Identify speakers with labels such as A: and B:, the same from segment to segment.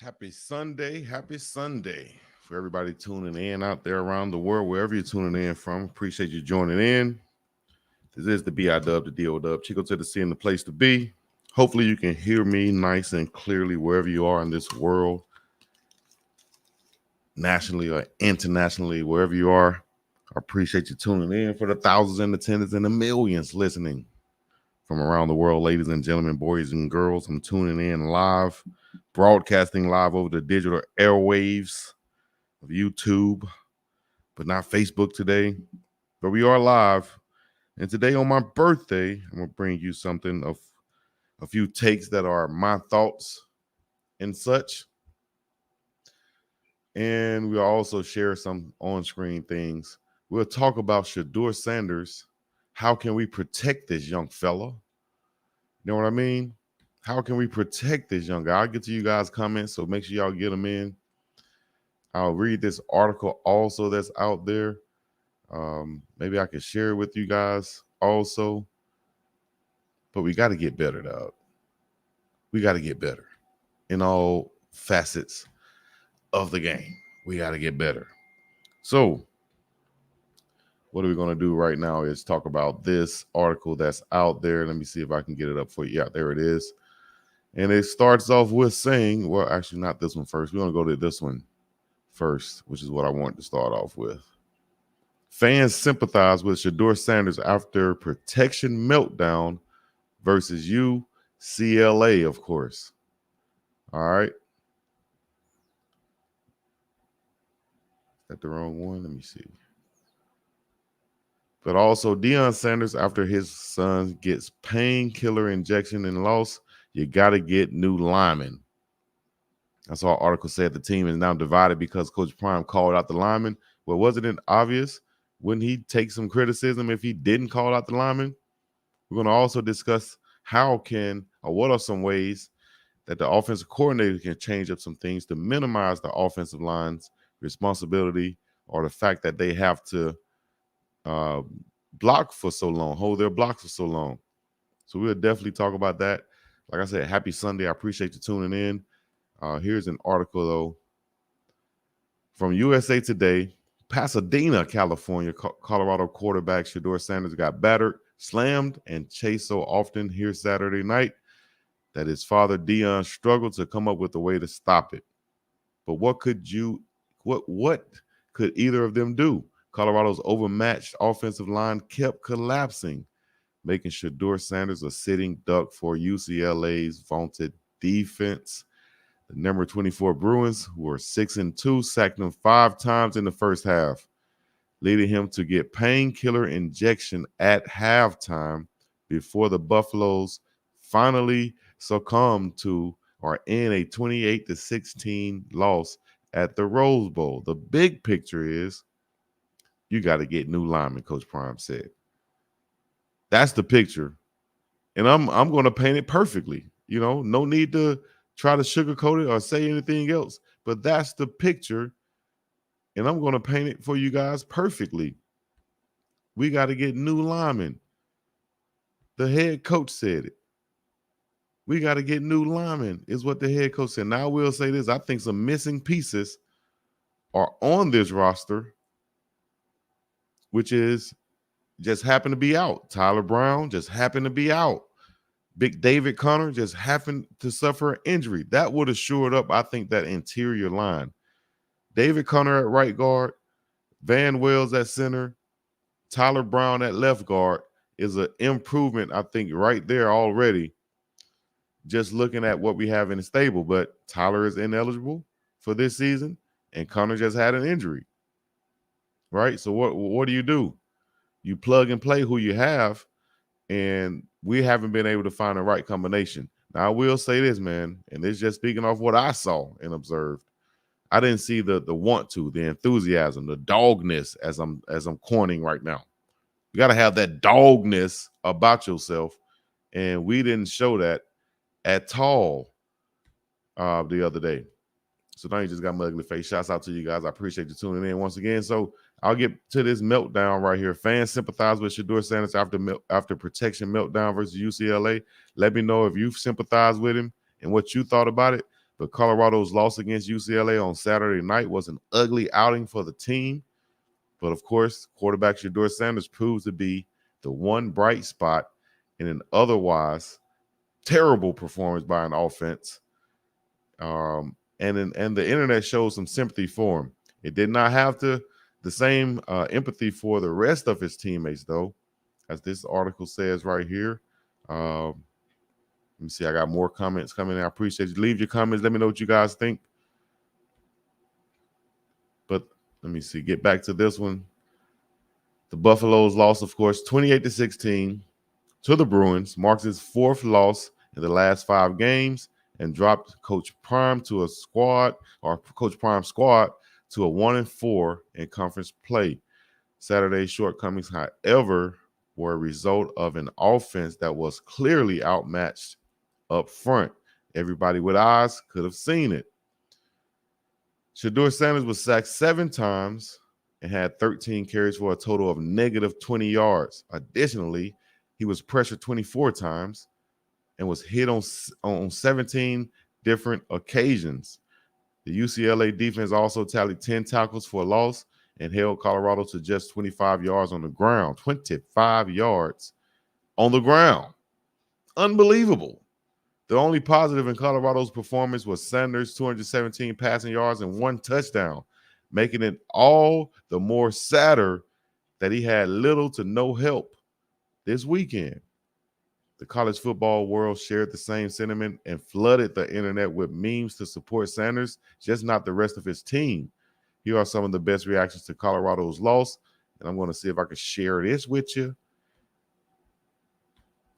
A: Happy Sunday. Happy Sunday for everybody tuning in out there around the world, wherever you're tuning in from. Appreciate you joining in. This is the BIDub, the DOW, Chico to the C and the place to be. Hopefully you can hear me nice and clearly wherever you are in this world, nationally or internationally, wherever you are. I appreciate you tuning in for the thousands and the tens and the millions listening from around the world, ladies and gentlemen, boys and girls. I'm tuning in live, broadcasting live over the digital airwaves of YouTube, but not Facebook today. But we are live. And today on my birthday, I'm going to bring you something of a few takes that are my thoughts and such. And we'll also share some on-screen things. We'll talk about Shedeur Sanders. How can we protect this young fella? You know what I mean? How can we protect this young guy? I'll get to you guys' comments, so make sure y'all get them in. I'll read this article also that's out there. Maybe I can share it with you guys also. But we got to get better, dog. We got to get better in all facets of the game. We got to get better. So what are we going to do right now is talk about this article that's out there. Let me see if I can get it up for you. Yeah, there it is. And it starts off with saying, well, actually not this one first. We're going to go to this one first, which is what I want to start off with. Fans sympathize with Shedeur Sanders after protection meltdown versus UCLA, of course. All right. Is that the wrong one? Let me see. But also Deion Sanders, after his son gets painkiller injection and loss, you got to get new linemen. I saw an article said the team is now divided because Coach Prime called out the linemen. Well, wasn't it obvious? Wouldn't he take some criticism if he didn't call out the linemen? We're going to also discuss what are some ways that the offensive coordinator can change up some things to minimize the offensive line's responsibility or the fact that they have to block for so long, hold their blocks for so long. So we'll definitely talk about that. Like I said, happy Sunday. I appreciate you tuning in. Here's an article, though, from USA Today. Pasadena, California, Colorado quarterback Shedeur Sanders got battered, slammed, and chased so often here Saturday night that his father Deion struggled to come up with a way to stop it. But what could either of them do? Colorado's overmatched offensive line kept collapsing, making Shedeur Sanders a sitting duck for UCLA's vaunted defense. The number 24 Bruins, who were 6-2, sacked him 5 times in the first half, leading him to get painkiller injection at halftime before the Buffaloes finally succumbed to or in a 28-16 loss at the Rose Bowl. The big picture is you got to get new linemen, Coach Prime said. That's the picture. And I'm going to paint it perfectly. You know, no need to try to sugarcoat it or say anything else. But that's the picture. And I'm going to paint it for you guys perfectly. We got to get new linemen. The head coach said it. We got to get new linemen, is what the head coach said. Now I will say this. I think some missing pieces are on this roster, which is just happened to be out. Tyler Brown just happened to be out. Big David Connor just happened to suffer an injury. That would have shored up, I think, that interior line. David Connor at right guard, Van Wells at center, Tyler Brown at left guard is an improvement, I think, right there already. Just looking at what we have in the stable. But Tyler is ineligible for this season, and Connor just had an injury. Right? So what do? You plug and play who you have, and we haven't been able to find the right combination. Now, I will say this, man, and it's just speaking off what I saw and observed. I didn't see the want to, the enthusiasm, the dogness as I'm coining right now. You got to have that dogness about yourself, and we didn't show that at all the other day. So now you just got my ugly face. Shouts out to you guys. I appreciate you tuning in once again. So I'll get to this meltdown right here. Fans sympathize with Shedeur Sanders after protection meltdown versus UCLA. Let me know if you've sympathized with him and what you thought about it. But Colorado's loss against UCLA on Saturday night was an ugly outing for the team. But of course, quarterback Shedeur Sanders proves to be the one bright spot in an otherwise terrible performance by an offense. And the internet shows some sympathy for him. It did not have the same empathy for the rest of his teammates, though, as this article says right here. Let me see. I got more comments coming in. I appreciate you. Leave your comments. Let me know what you guys think. But let me see. Get back to this one. The Buffaloes lost, of course, 28-16 to the Bruins. Marks its fourth loss in the last 5 games and dropped Coach Prime to a squad, or Coach Prime's squad, to a 1-4 in conference play. Saturday's shortcomings, however, were a result of an offense that was clearly outmatched up front. Everybody with eyes could have seen it. Shedeur Sanders was sacked 7 times and had 13 carries for a total of negative 20 yards. Additionally, he was pressured 24 times and was hit on 17 different occasions. The UCLA defense also tallied 10 tackles for a loss and held Colorado to just 25 yards on the ground. 25 yards on the ground. Unbelievable. The only positive in Colorado's performance was Sanders' 217 passing yards and 1 touchdown, making it all the more sadder that he had little to no help this weekend. The college football world shared the same sentiment and flooded the internet with memes to support Sanders, just not the rest of his team. Here are some of the best reactions to Colorado's loss, and I'm going to see if I can share this with you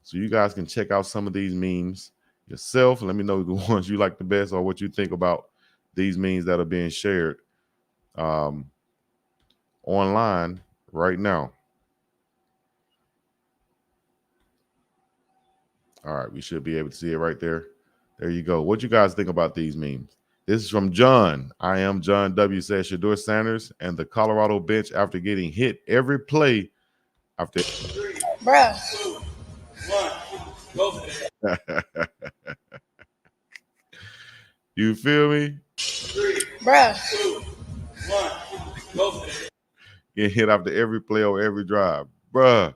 A: so you guys can check out some of these memes yourself. Let me know the ones you like the best or what you think about these memes that are being shared online right now. All right, we should be able to see it right there. There you go. What you guys think about these memes? This is from John. I am John W. Says Shedeur Sanders and the Colorado bench after getting hit every play after.
B: Bruh.
A: You feel me?
B: Bruh.
A: Getting hit after every play or every drive. Bruh.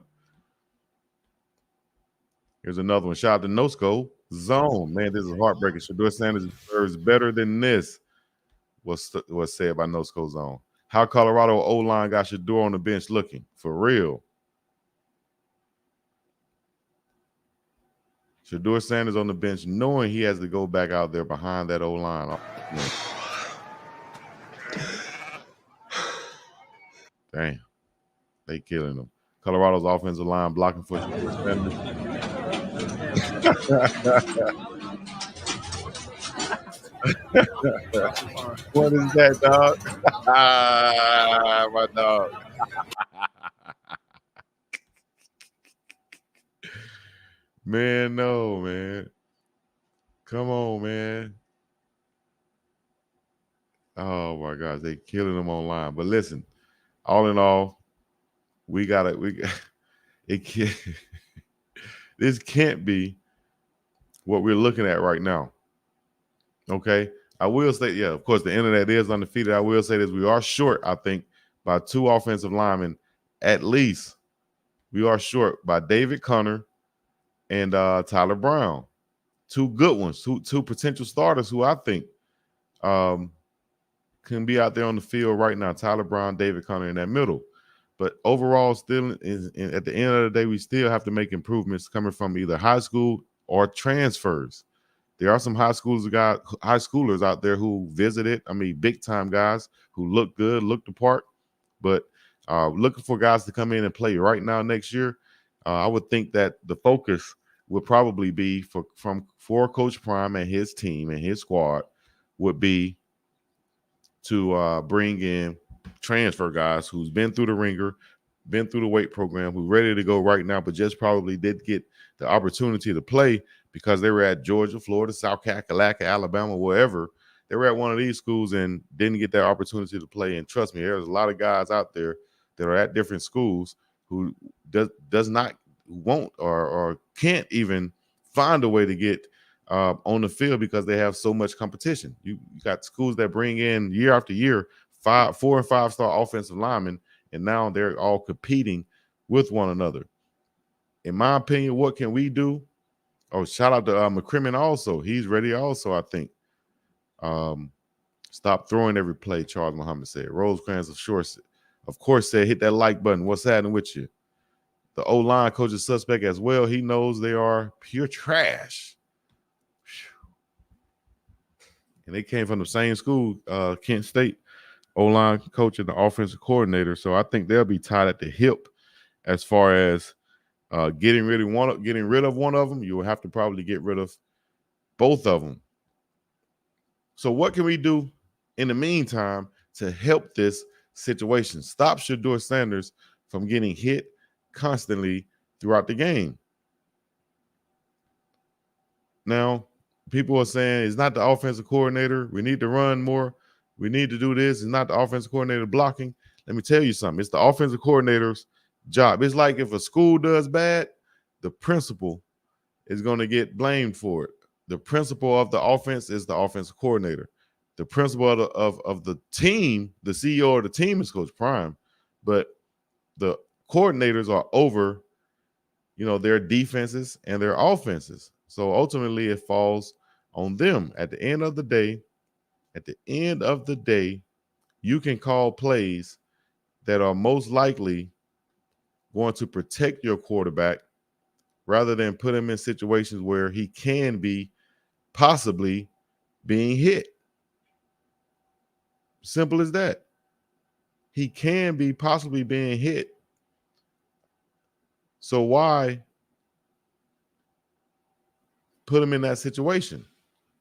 A: Here's another one. Shout out to NoSco. Zone. Man, this is heartbreaking. Shedeur Sanders deserves better than this. Was said by NoSco Zone. How Colorado O-line got Shedeur on the bench looking. For real. Shedeur Sanders on the bench knowing he has to go back out there behind that O-line. Damn. They killing them. Colorado's offensive line blocking for Shedeur Sanders. What is that, dog? My dog. Man, no, man. Come on, man. Oh my gosh, they killing them online. But listen, all in all, we got it. It can't. This can't be what we're looking at right now. Okay, I will say, yeah, of course, the internet is undefeated. I will say this: we are short, I think, by 2 offensive linemen, at least. We are short by David Connor and Tyler Brown. 2 good ones, two potential starters who I think can be out there on the field right now. Tyler Brown, David Connor in that middle. But overall, still, at the end of the day, we still have to make improvements coming from either high school or transfers. There are some high schoolers out there who visited. I mean, big time guys who look good, look the part. But looking for guys to come in and play right now next year, I would think that the focus would probably be for Coach Prime and his team and his squad would be to bring in transfer guys who's been through the ringer, been through the weight program, who's ready to go right now, but just probably did get the opportunity to play because they were at Georgia, Florida, South Carolina, Alabama, wherever. They were at one of these schools and didn't get that opportunity to play. And trust me, there's a lot of guys out there that are at different schools who does not, won't, or can't even find a way to get on the field because they have so much competition. You got schools that bring in year after year 4 and 5 star offensive linemen, and now they're all competing with one another. In my opinion, what can we do? Oh, shout out to McCrimmon also. He's ready also, I think. Stop throwing every play, Charles Muhammad said. Rosecrans of course, said, hit that like button. What's happening with you? The O-line coach is suspect as well. He knows they are pure trash. And they came from the same school, Kent State, O-line coach and the offensive coordinator. So I think they'll be tied at the hip as far as getting rid of one of them. You will have to probably get rid of both of them. So what can we do in the meantime to help this situation? Stop Shedeur Sanders from getting hit constantly throughout the game. Now, people are saying it's not the offensive coordinator. We need to run more. We need to do this. It's not the offensive coordinator blocking. Let me tell you something. It's the offensive coordinator's job. It's like if a school does bad, the principal is going to get blamed for it. The principal of the offense is the offensive coordinator. The principal of the team, the CEO of the team is Coach Prime, but the coordinators are over, their defenses and their offenses. So ultimately it falls on them. At the end of the day, you can call plays that are most likely going to protect your quarterback rather than put him in situations where he can be possibly being hit. Simple as that. He can be possibly being hit. So why put him in that situation?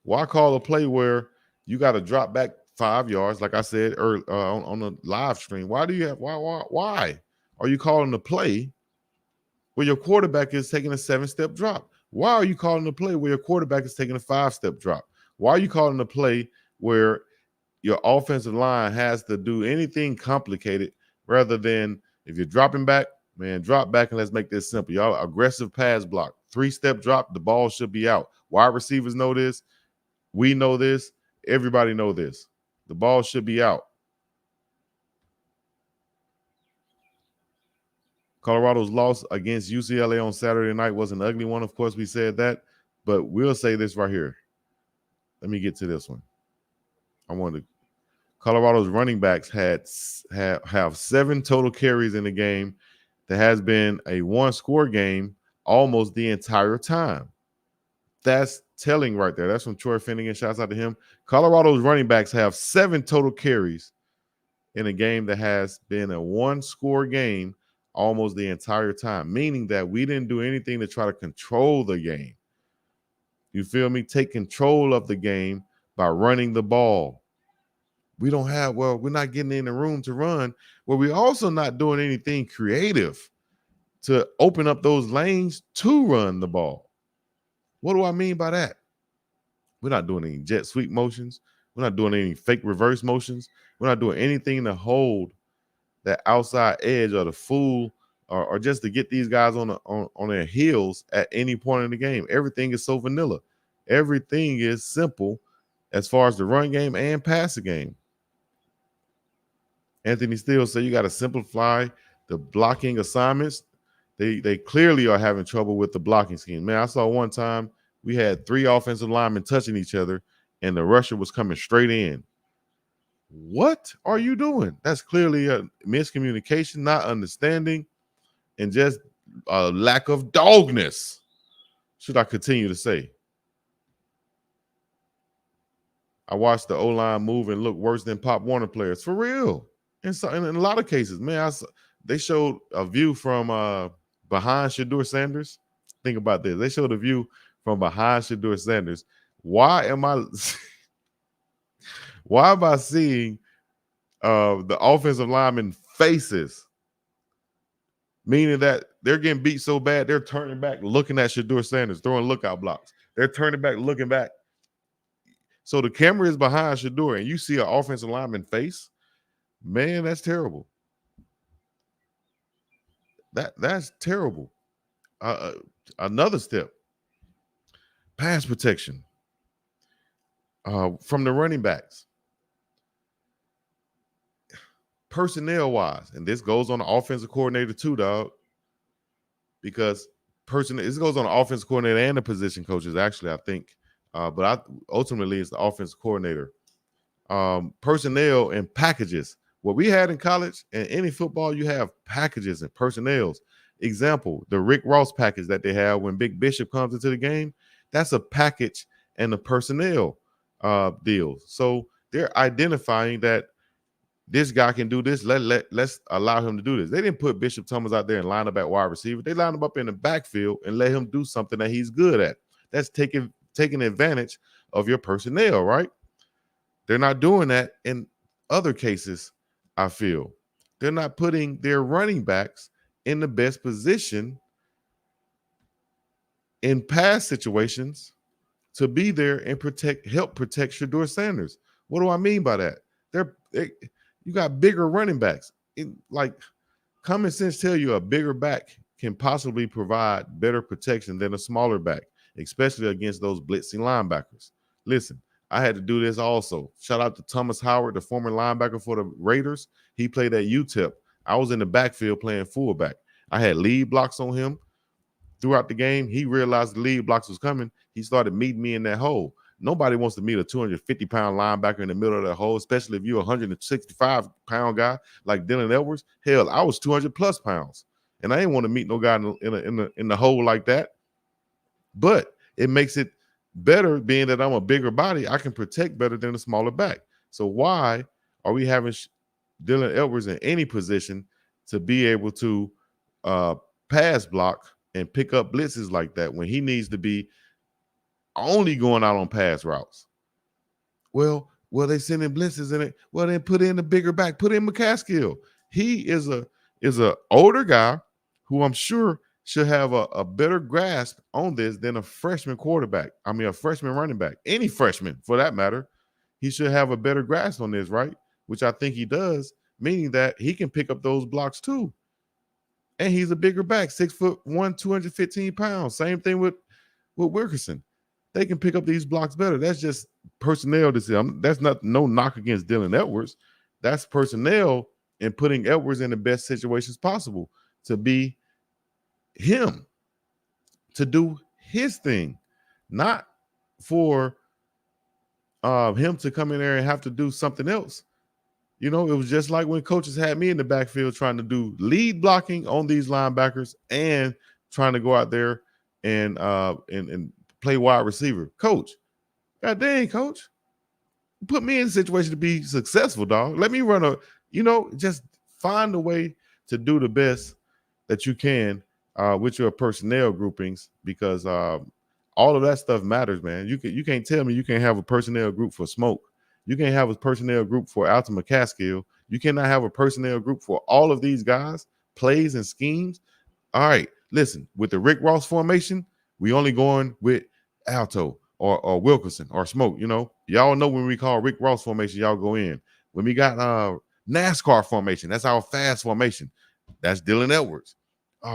A: Why call a play where you got to drop back 5 yards, like I said earlier, on the live stream? Why are you calling the play where your quarterback is taking a 7-step drop? Why are you calling the play where your quarterback is taking a 5-step drop? Why are you calling the play where your offensive line has to do anything complicated rather than, if you're dropping back, man, drop back and let's make this simple. Y'all aggressive pass block, 3-step drop, the ball should be out. Wide receivers know this. We know this. Everybody know this. The ball should be out. Colorado's loss against UCLA on Saturday night was an ugly one. Of course, we said that, but we'll say this right here. Let me get to this one. Colorado's running backs have 7 total carries in the game. There has been a 1-score game almost the entire time. That's telling right there. That's from Troy Finnegan. Shouts out to him. Colorado's running backs have 7 total carries in a game that has been a 1-score game almost the entire time, meaning that we didn't do anything to try to control the game. You feel me? Take control of the game by running the ball. We're not getting in the room to run. We're also not doing anything creative to open up those lanes to run the ball. What do I mean by that? We're not doing any jet sweep motions. We're not doing any fake reverse motions. We're not doing anything to hold that outside edge or the fool or just to get these guys on their heels at any point in the game. Everything is so vanilla. Everything is simple as far as the run game and passing game. Anthony Steele said you got to simplify the blocking assignments. They clearly are having trouble with the blocking scheme. Man, I saw one time we had 3 offensive linemen touching each other and the rusher was coming straight in. What are you doing? That's clearly a miscommunication, not understanding, and just a lack of dogness, should I continue to say. I watched the O-line move and look worse than Pop Warner players. For real. And so, in a lot of cases, man, they showed a view from behind Shedeur Sanders. Think about this. They showed a view from behind Shedeur Sanders. Why am I seeing the offensive linemen faces? Meaning that they're getting beat so bad, they're turning back, looking at Shedeur Sanders, throwing lookout blocks. They're turning back, looking back. So the camera is behind Shedeur, and you see an offensive lineman face. Man, that's terrible. That's terrible. Another step. Pass protection from the running backs. Personnel-wise, and this goes on the offensive coordinator too, dog, because this goes on the offensive coordinator and the position coaches, actually, I think. But ultimately, it's the offensive coordinator. Personnel and packages. What we had in college and any football, you have packages and personnels. Example, the Rick Ross package that they have when Big Bishop comes into the game, that's a package and a personnel deal. So they're identifying that this guy can do this. Let's allow him to do this. They didn't put Bishop Thomas out there and line up at wide receiver. They lined him up in the backfield and let him do something that he's good at. That's taking advantage of your personnel, right? They're not doing that in other cases, I feel. They're not putting their running backs in the best position in pass situations to be there and help protect Shedeur Sanders. What do I mean by that? You got bigger running backs. Like common sense tell you a bigger back can possibly provide better protection than a smaller back, especially against those blitzing linebackers. Listen, I had to do this also. Shout out to Thomas Howard, the former linebacker for the Raiders. He played at UTEP. I was in the backfield playing fullback. I had lead blocks on him throughout the game. He realized the lead blocks was coming. He started meeting me in that hole. Nobody wants to meet a 250-pound linebacker in the middle of that hole, especially if you're a 165-pound guy like Dylan Edwards. Hell, I was 200-plus pounds, and I didn't want to meet no guy in the hole like that. But it makes it better being that I'm a bigger body. I can protect better than a smaller back. So why are we having Dylan Edwards in any position to be able to pass block and pick up blitzes like that when he needs to be only going out on pass routes? Well, they sending blitzes in it. Well, then put in the bigger back. Put in McCaskill. He is a older guy who I'm sure should have a better grasp on this than a freshman quarterback. I mean, a freshman running back. Any freshman, for that matter. He should have a better grasp on this, right? Which I think he does, meaning that he can pick up those blocks too. And he's a bigger back, 6'1", 215 pounds. Same thing with Wilkerson. They can pick up these blocks better. That's just personnel decision. That's no knock against Dylan Edwards. That's personnel and putting Edwards in the best situations possible to be him, to do his thing, not for him to come in there and have to do something else. You know, it was just like when coaches had me in the backfield trying to do lead blocking on these linebackers and trying to go out there and play wide receiver. Coach, God dang, coach, put me in a situation to be successful, dog. Let me run just find a way to do the best that you can with your personnel groupings, because all of that stuff matters, man. You can't tell me you can't have a personnel group for Smoke. You can't have a personnel group for Alton McCaskill. You cannot have a personnel group for all of these guys, plays and schemes. All right, listen, with the Rick Ross formation, we only going with Alto or Wilkerson or Smoke. You know, y'all know when we call Rick Ross formation, y'all go in. When we got NASCAR formation, that's our fast formation. That's Dylan Edwards.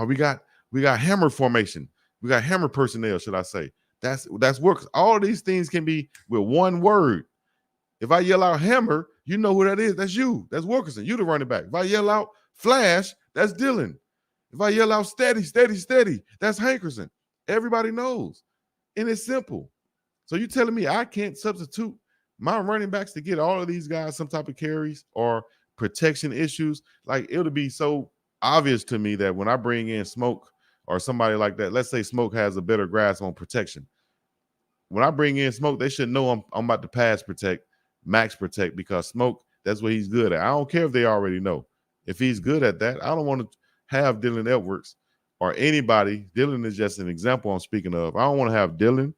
A: We got Hammer formation. We got Hammer personnel, should I say. That's works. All these things can be with one word. If I yell out Hammer, you know who that is. That's you. That's Wilkerson. You the running back. If I yell out Flash, that's Dylan. If I yell out steady, that's Hankerson. Everybody knows. And it's simple. So you telling me I can't substitute my running backs to get all of these guys some type of carries or protection issues? Like, it'll be so obvious to me that when I bring in Smoke or somebody like that, let's say Smoke has a better grasp on protection. When I bring in Smoke, they should know I'm about to pass protect, max protect, because Smoke, that's what he's good at. I don't care if they already know. If he's good at that, I don't want to have Dylan Edwards or anybody. Dylan is just an example I'm speaking of. I don't want to have Dylan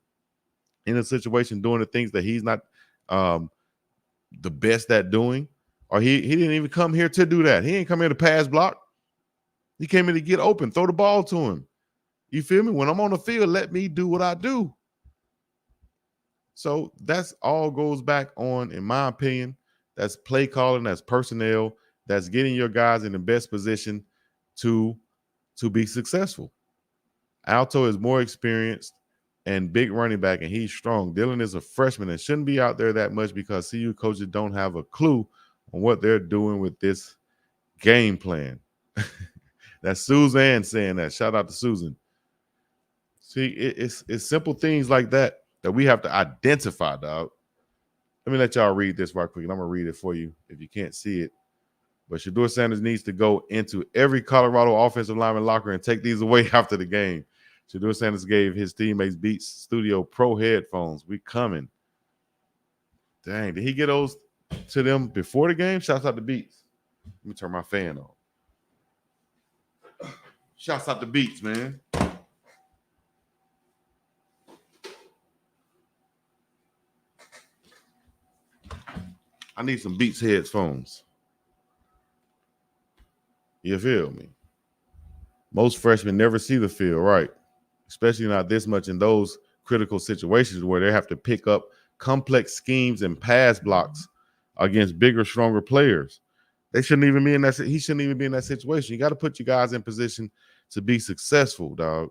A: in a situation doing the things that he's not the best at doing, or he didn't even come here to do that. He ain't come here to pass block. He came in to get open, throw the ball to him. You feel me? When I'm on the field, let me do what I do. So that's all goes back on, in my opinion, that's play calling, that's personnel, that's getting your guys in the best position to be successful. Alto is more experienced. and big running back, and he's strong. Dylan is a freshman and shouldn't be out there that much because CU coaches don't have a clue on what they're doing with this game plan. That's Suzanne saying that. Shout out to Susan. See, it's simple things like that we have to identify, dog. Let me let y'all read this right quick, and I'm going to read it for you if you can't see it. But Shedeur Sanders needs to go into every Colorado offensive lineman locker and take these away after the game. Shedeur Sanders gave his teammates Beats Studio Pro headphones. We coming. Dang, did he get those to them before the game? Shouts out to Beats. Let me turn my fan on. Shouts out to Beats, man. I need some Beats headphones. You feel me? Most freshmen never see the field, right? Especially not this much in those critical situations where they have to pick up complex schemes and pass blocks against bigger, stronger players. They shouldn't even be in that. He shouldn't even be in that situation. You got to put you guys in position to be successful, dog.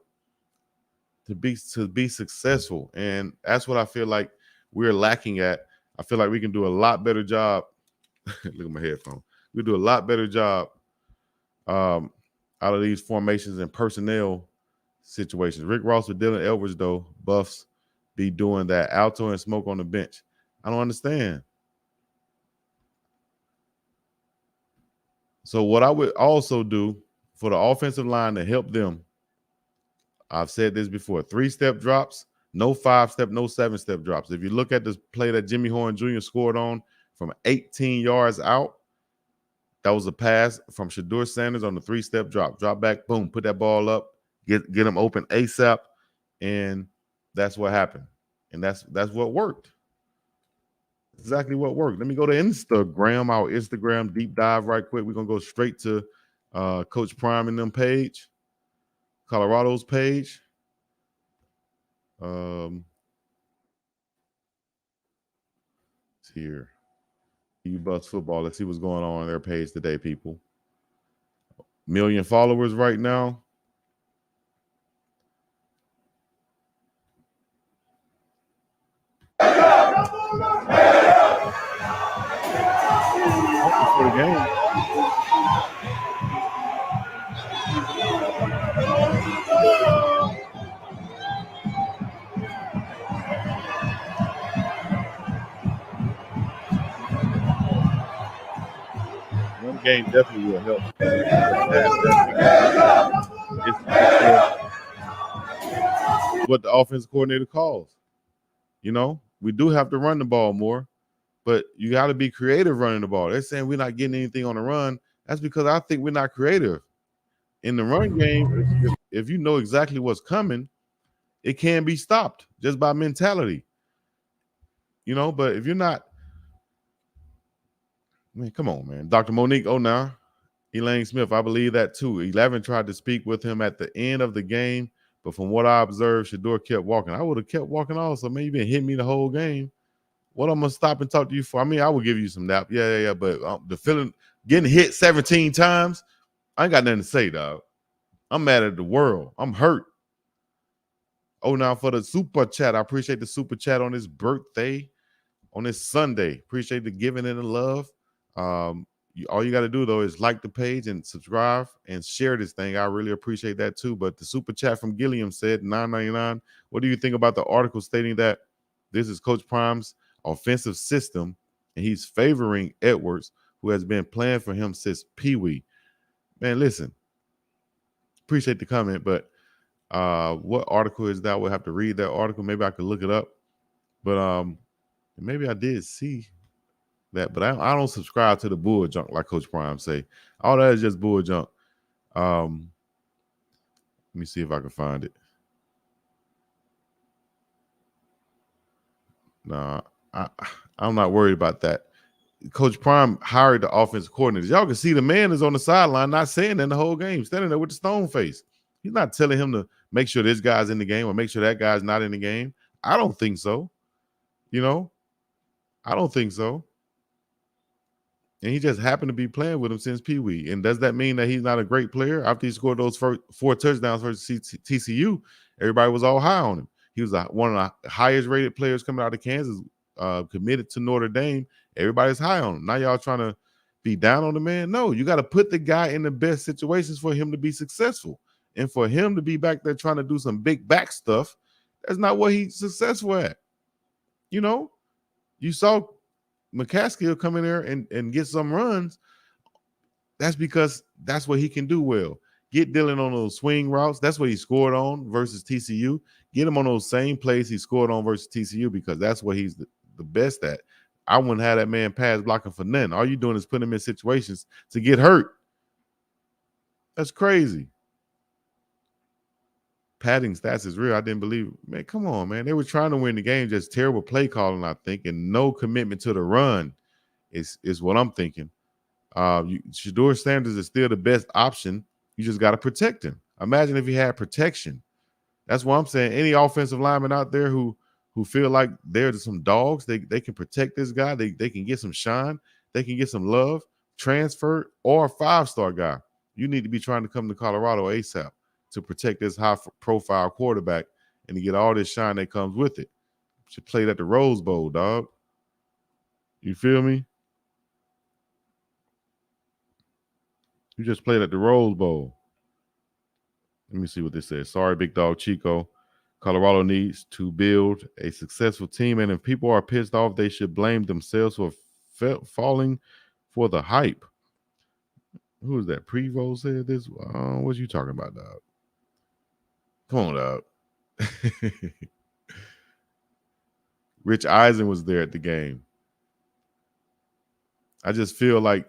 A: To be successful, and that's what I feel like we're lacking at. I feel like we can do a lot better job. Look at my headphone. We do a lot better job out of these formations and personnel situations. Rick Ross with Dylan Edwards, though, Buffs be doing that alto and smoke on the bench. I don't understand. So what I would also do for the offensive line to help them, I've said this before, 3-step drops, no 5-step, no 7-step drops. If you look at this play that Jimmy Horn Jr. scored on from 18 yards out, that was a pass from Shedeur Sanders on the 3-step drop. Drop back, boom, put that ball up, get him open ASAP, and that's what happened. And that's what worked. Exactly what worked. Let me go to Instagram, our Instagram deep dive right quick. We're going to go straight to Coach Prime and them page, Colorado's page. It's here. You Bucks football. Let's see what's going on their page today, people. 1 million followers right now. For the game. One game definitely will help. It's what the offensive coordinator calls. You know, we do have to run the ball more, but you got to be creative running the ball. They're saying we're not getting anything on the run. That's because I think we're not creative. In the run game, if you know exactly what's coming, it can be stopped just by mentality. You know, but if you're not, man, come on, man. Dr. Monique, now. Elaine Smith, I believe that too. 11 tried to speak with him at the end of the game, but from what I observed, Shedeur kept walking. I would have kept walking also. Man, you been hitting me the whole game. What I'm going to stop and talk to you for? I mean, I would give you some nap. Yeah. But the feeling, getting hit 17 times, I ain't got nothing to say, dog. I'm mad at the world. I'm hurt. Now for the super chat. I appreciate the super chat on his birthday, on this Sunday. Appreciate the giving and the love. All you got to do, though, is like the page and subscribe and share this thing. I really appreciate that, too. But the super chat from Gilliam said, $9.99. What do you think about the article stating that this is Coach Prime's offensive system, and he's favoring Edwards, who has been playing for him since Pee Wee? Man, listen, appreciate the comment, but what article is that? We'll have to read that article. Maybe I could look it up. But maybe I did see that, but I don't subscribe to the bull junk like Coach Prime say. All that is just bull junk. Let me see if I can find it. Nah, I'm not worried about that. Coach Prime hired the offensive coordinator. Y'all can see the man is on the sideline, not saying that the whole game, standing there with the stone face. He's not telling him to make sure this guy's in the game or make sure that guy's not in the game. I don't think so. You know, I don't think so. And he just happened to be playing with him since Pee Wee. And does that mean that he's not a great player? After he scored those 4 touchdowns versus TCU, everybody was all high on him. He was one of the highest rated players coming out of Kansas, committed to Notre Dame. Everybody's high on him. Now y'all trying to be down on the man? No, you got to put the guy in the best situations for him to be successful. And for him to be back there trying to do some big back stuff, that's not what he's successful at. You know, you saw McCaskill come in there and get some runs. That's because that's what he can do well. Get Dylan on those swing routes. That's what he scored on versus TCU. Get him on those same plays he scored on versus TCU because that's what he's the best at. I wouldn't have that man pass blocking for nothing. All you doing is putting him in situations to get hurt. That's crazy. Padding stats is real. I didn't believe it. Man, come on, man. They were trying to win the game, just terrible play calling, I think, and no commitment to the run is what I'm thinking. Shedeur Sanders is still the best option. You just got to protect him. Imagine if he had protection. That's what I'm saying. Any offensive lineman out there who feel like they're some dogs, they can protect this guy. They can get some shine. They can get some love, transfer, or a 5-star guy. You need to be trying to come to Colorado ASAP to protect this high-profile quarterback and to get all this shine that comes with it. Should play at the Rose Bowl, dog. You feel me? You just played at the Rose Bowl. Let me see what this says. Sorry, BiggDoggChico. Colorado needs to build a successful team, and if people are pissed off, they should blame themselves for falling for the hype. Who is that? Prevo said this. What you talking about, dog? Come on, dog. Rich Eisen was there at the game. I just feel like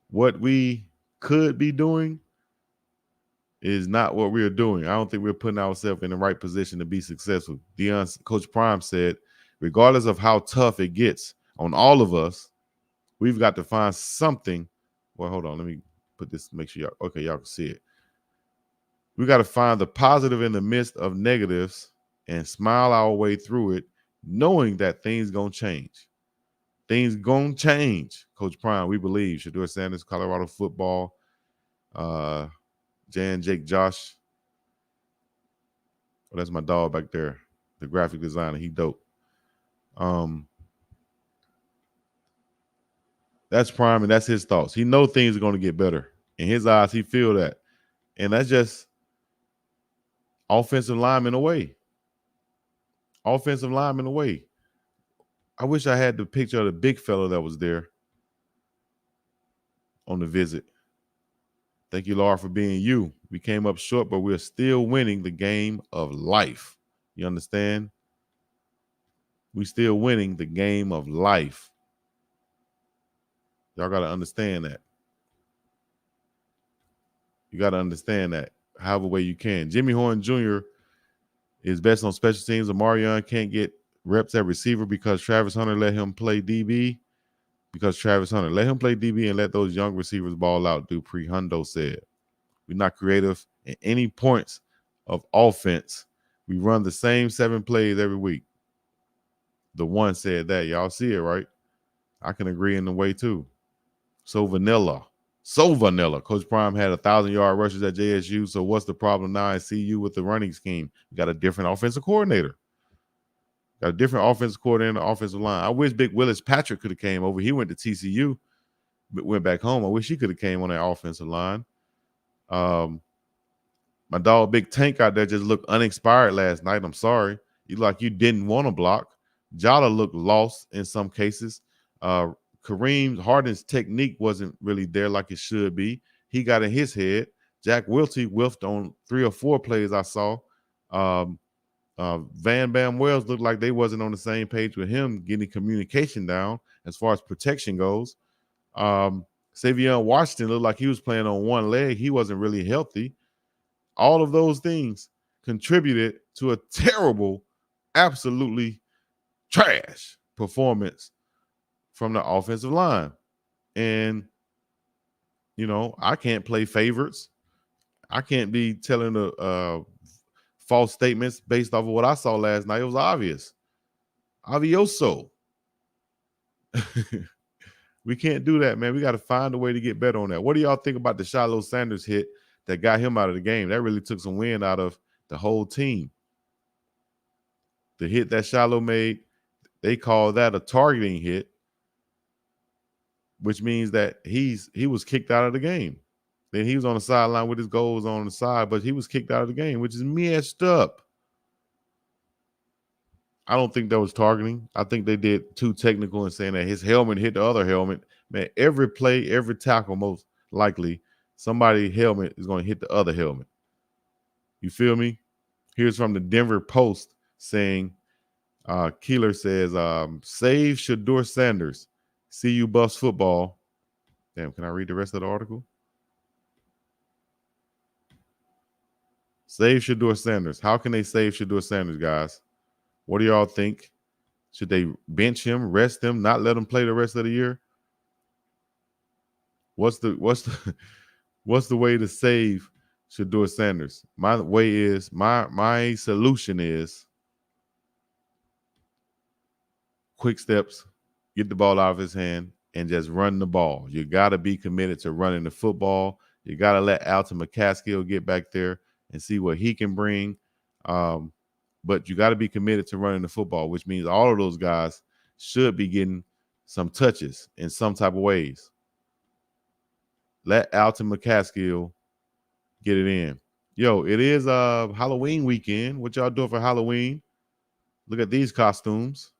A: what we could be doing is not what we're doing. I don't think we're putting ourselves in the right position to be successful. Coach Prime said, regardless of how tough it gets on all of us, we've got to find something. Well, hold on. Let me put this, make sure y'all can see it. We got to find the positive in the midst of negatives and smile our way through it, knowing that things going to change. Things going to change. Coach Prime, we believe. Shedeur Sanders, Colorado football. Jake Josh. Oh, that's my dog back there. The graphic designer. He dope. That's Prime, and that's his thoughts. He knows things are going to get better. In his eyes, he feel that. And that's just offensive lineman away. Offensive lineman away. I wish I had the picture of the big fella that was there on the visit. Thank you, Laura, for being you. We came up short, but we're still winning the game of life. You understand? We still winning the game of life. Y'all got to understand that. You got to understand that however way you can. Jimmy Horn Jr. is best on special teams. Amarion can't get reps at receiver because Travis Hunter let him play DB. Let him play DB and let those young receivers ball out, Dupree Hundo said. We're not creative at any points of offense. We run the same 7 plays every week. The one said that. Y'all see it, right? I can agree in the way too. So vanilla. Coach Prime had 1,000-yard rushes at JSU. So what's the problem now? I see you with the running scheme. You got a different offensive coordinator. Got a different offensive coordinator on the offensive line. I wish Big Willis Patrick could have came over. He went to TCU, but went back home. I wish he could have came on that offensive line. My dog Big Tank out there just looked uninspired last night. I'm sorry. You like you didn't want to block. Jala looked lost in some cases. Kareem Harden's technique wasn't really there like it should be. He got in his head. Jack Wilty whiffed on 3 or 4 plays I saw. Van Bam Wells looked like they wasn't on the same page with him getting communication down as far as protection goes. Savion Washington looked like he was playing on one leg. He wasn't really healthy. All of those things contributed to a terrible, absolutely trash performance from the offensive line. And, you know, I can't play favorites. I can't be telling the false statements based off of what I saw last night. It was obvious. Avioso. We can't do that, man. We got to find a way to get better on that. What do y'all think about the Shiloh Sanders hit that got him out of the game? That really took some wind out of the whole team. The hit that Shiloh made, they call that a targeting hit, which means that he was kicked out of the game. Then he was on the sideline with his goals on the side, but he was kicked out of the game, which is messed up. I don't think that was targeting. I think they did too technical in saying that his helmet hit the other helmet. Man, every play, every tackle, most likely, somebody's helmet is going to hit the other helmet. You feel me? Here's from the Denver Post saying, Keeler says, save Shedeur Sanders. See you Buffs football. Damn, can I read the rest of the article? Save Shedeur Sanders. How can they save Shedeur Sanders, guys? What do y'all think? Should they bench him, rest him, not let him play the rest of the year? What's the way to save Shedeur Sanders? My solution is quick steps, get the ball out of his hand, and just run the ball. You got to be committed to running the football. You got to let Alton McCaskill get back there and see what he can bring. But you got to be committed to running the football, which means all of those guys should be getting some touches in some type of ways. Let Alton McCaskill get it in. Yo, it is Halloween weekend. What y'all doing for Halloween? Look at these costumes.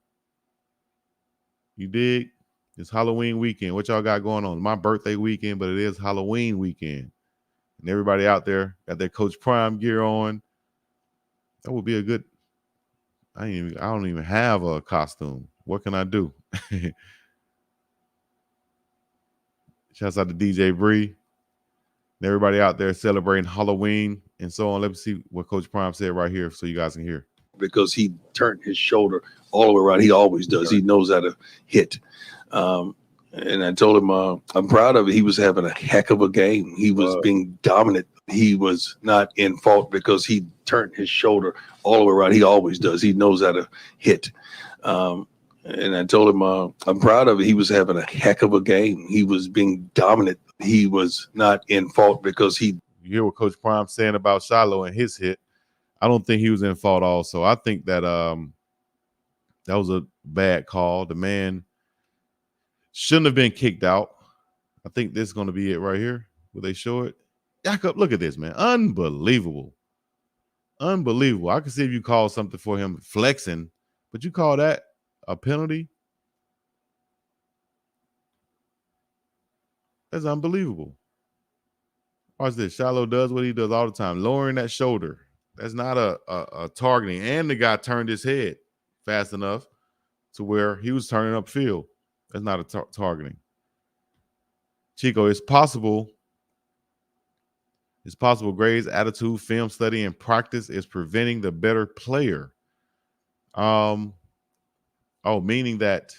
A: You dig? It's Halloween weekend. What y'all got going on? My birthday weekend, but it is Halloween weekend. And everybody out there got their Coach Prime gear on. That would be a good. I don't even have a costume. What can I do? Shouts out to DJ Bree and everybody out there celebrating Halloween and so on. Let me see what Coach Prime said right here so you guys can hear.
C: Because he turned his shoulder all the way around. He always does. He knows how to hit. And I told him, I'm proud of it. He was having a heck of a game. He was being dominant. He was not in fault because he turned his shoulder all the way around. He always does. He knows how to hit. And I told him, I'm proud of it. He was having a heck of a game. He was being dominant. He was not in fault because he.
A: You hear what Coach Prime saying about Shiloh and his hit. I don't think he was in fault also. I think that that was a bad call. The man shouldn't have been kicked out. I think this is going to be it right here. Will they show it? Jacob, look at this, man. Unbelievable. Unbelievable. I can see if you call something for him flexing, but you call that a penalty? That's unbelievable. Watch this. Shiloh does what he does all the time, lowering that shoulder. That's not a targeting. And the guy turned his head fast enough to where he was turning upfield. That's not a targeting. Chico, it's possible. It's possible grades, attitude, film study, and practice is preventing the better player. Meaning that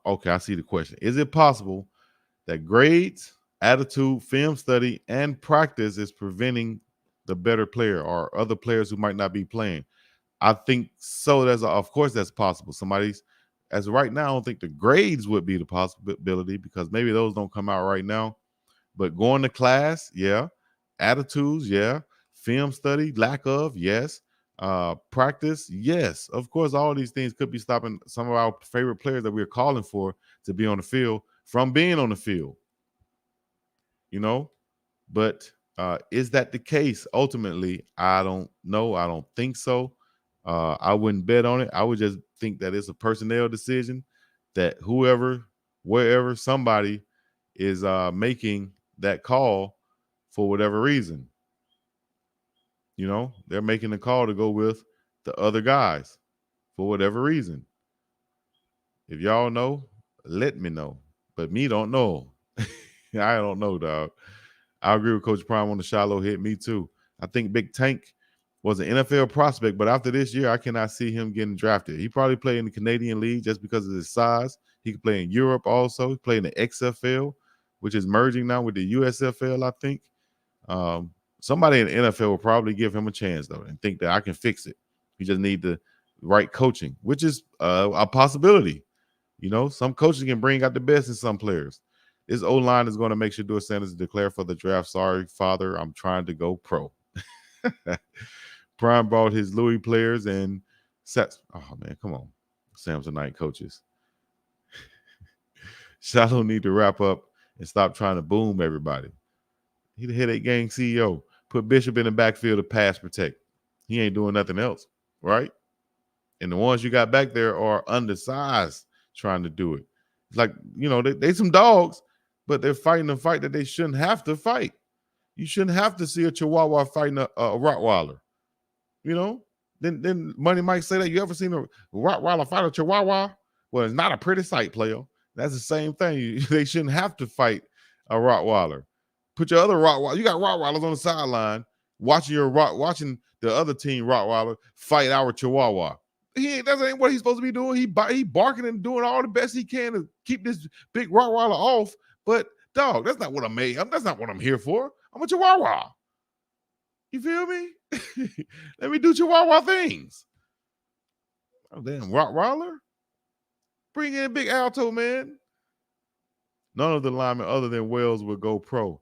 A: okay, I see the question. Is it possible that grades, attitude, film study, and practice is preventing the better player or other players who might not be playing? I think so. Of course that's possible. As of right now, I don't think the grades would be the possibility because maybe those don't come out right now. But going to class, yeah. Attitudes, yeah. Film study, lack of, yes. Practice, yes. Of course, all these things could be stopping some of our favorite players that we're calling for to be on the field from being on the field. You know, but is that the case? Ultimately, I don't know. I don't think so. I wouldn't bet on it. I would just think that it's a personnel decision that wherever somebody is making that call for whatever reason. You know, they're making the call to go with the other guys for whatever reason. If y'all know, let me know. But me don't know. I don't know, dog. I agree with Coach Prime on the Shiloh hit. Me too. I think Big Tank was an NFL prospect, but after this year, I cannot see him getting drafted. He probably played in the Canadian League just because of his size. He could play in Europe also. He played in the XFL, which is merging now with the USFL, I think. Somebody in the NFL will probably give him a chance, though, and think that I can fix it. You just need the right coaching, which is a possibility. You know, some coaches can bring out the best in some players. This O-line is going to make Shedeur Sanders declare for the draft. Sorry, father, I'm trying to go pro. Prime brought his Louis players and Oh man, come on, Samsonite coaches. Shiloh need to wrap up and stop trying to boom everybody. He the headache gang CEO. Put Bishop in the backfield to pass protect. He ain't doing nothing else, right? And the ones you got back there are undersized trying to do it. It's like, they some dogs, but they're fighting a fight that they shouldn't have to fight. You shouldn't have to see a Chihuahua fighting a Rottweiler. Then Money Mike say that. You ever seen a Rottweiler fight a Chihuahua? Well, it's not a pretty sight, player. That's the same thing. They shouldn't have to fight a Rottweiler. Put your other Rottweiler. You got Rottweilers on the sideline watching the other team Rottweiler fight our Chihuahua. That ain't what he's supposed to be doing. He barking and doing all the best he can to keep this big Rottweiler off. But dog, that's not what I'm made. That's not what I'm here for. I'm a Chihuahua. You feel me? Let me do Chihuahua things. Oh, damn, Rottweiler? Bring in Big Alto, man. None of the linemen other than Wells will go pro.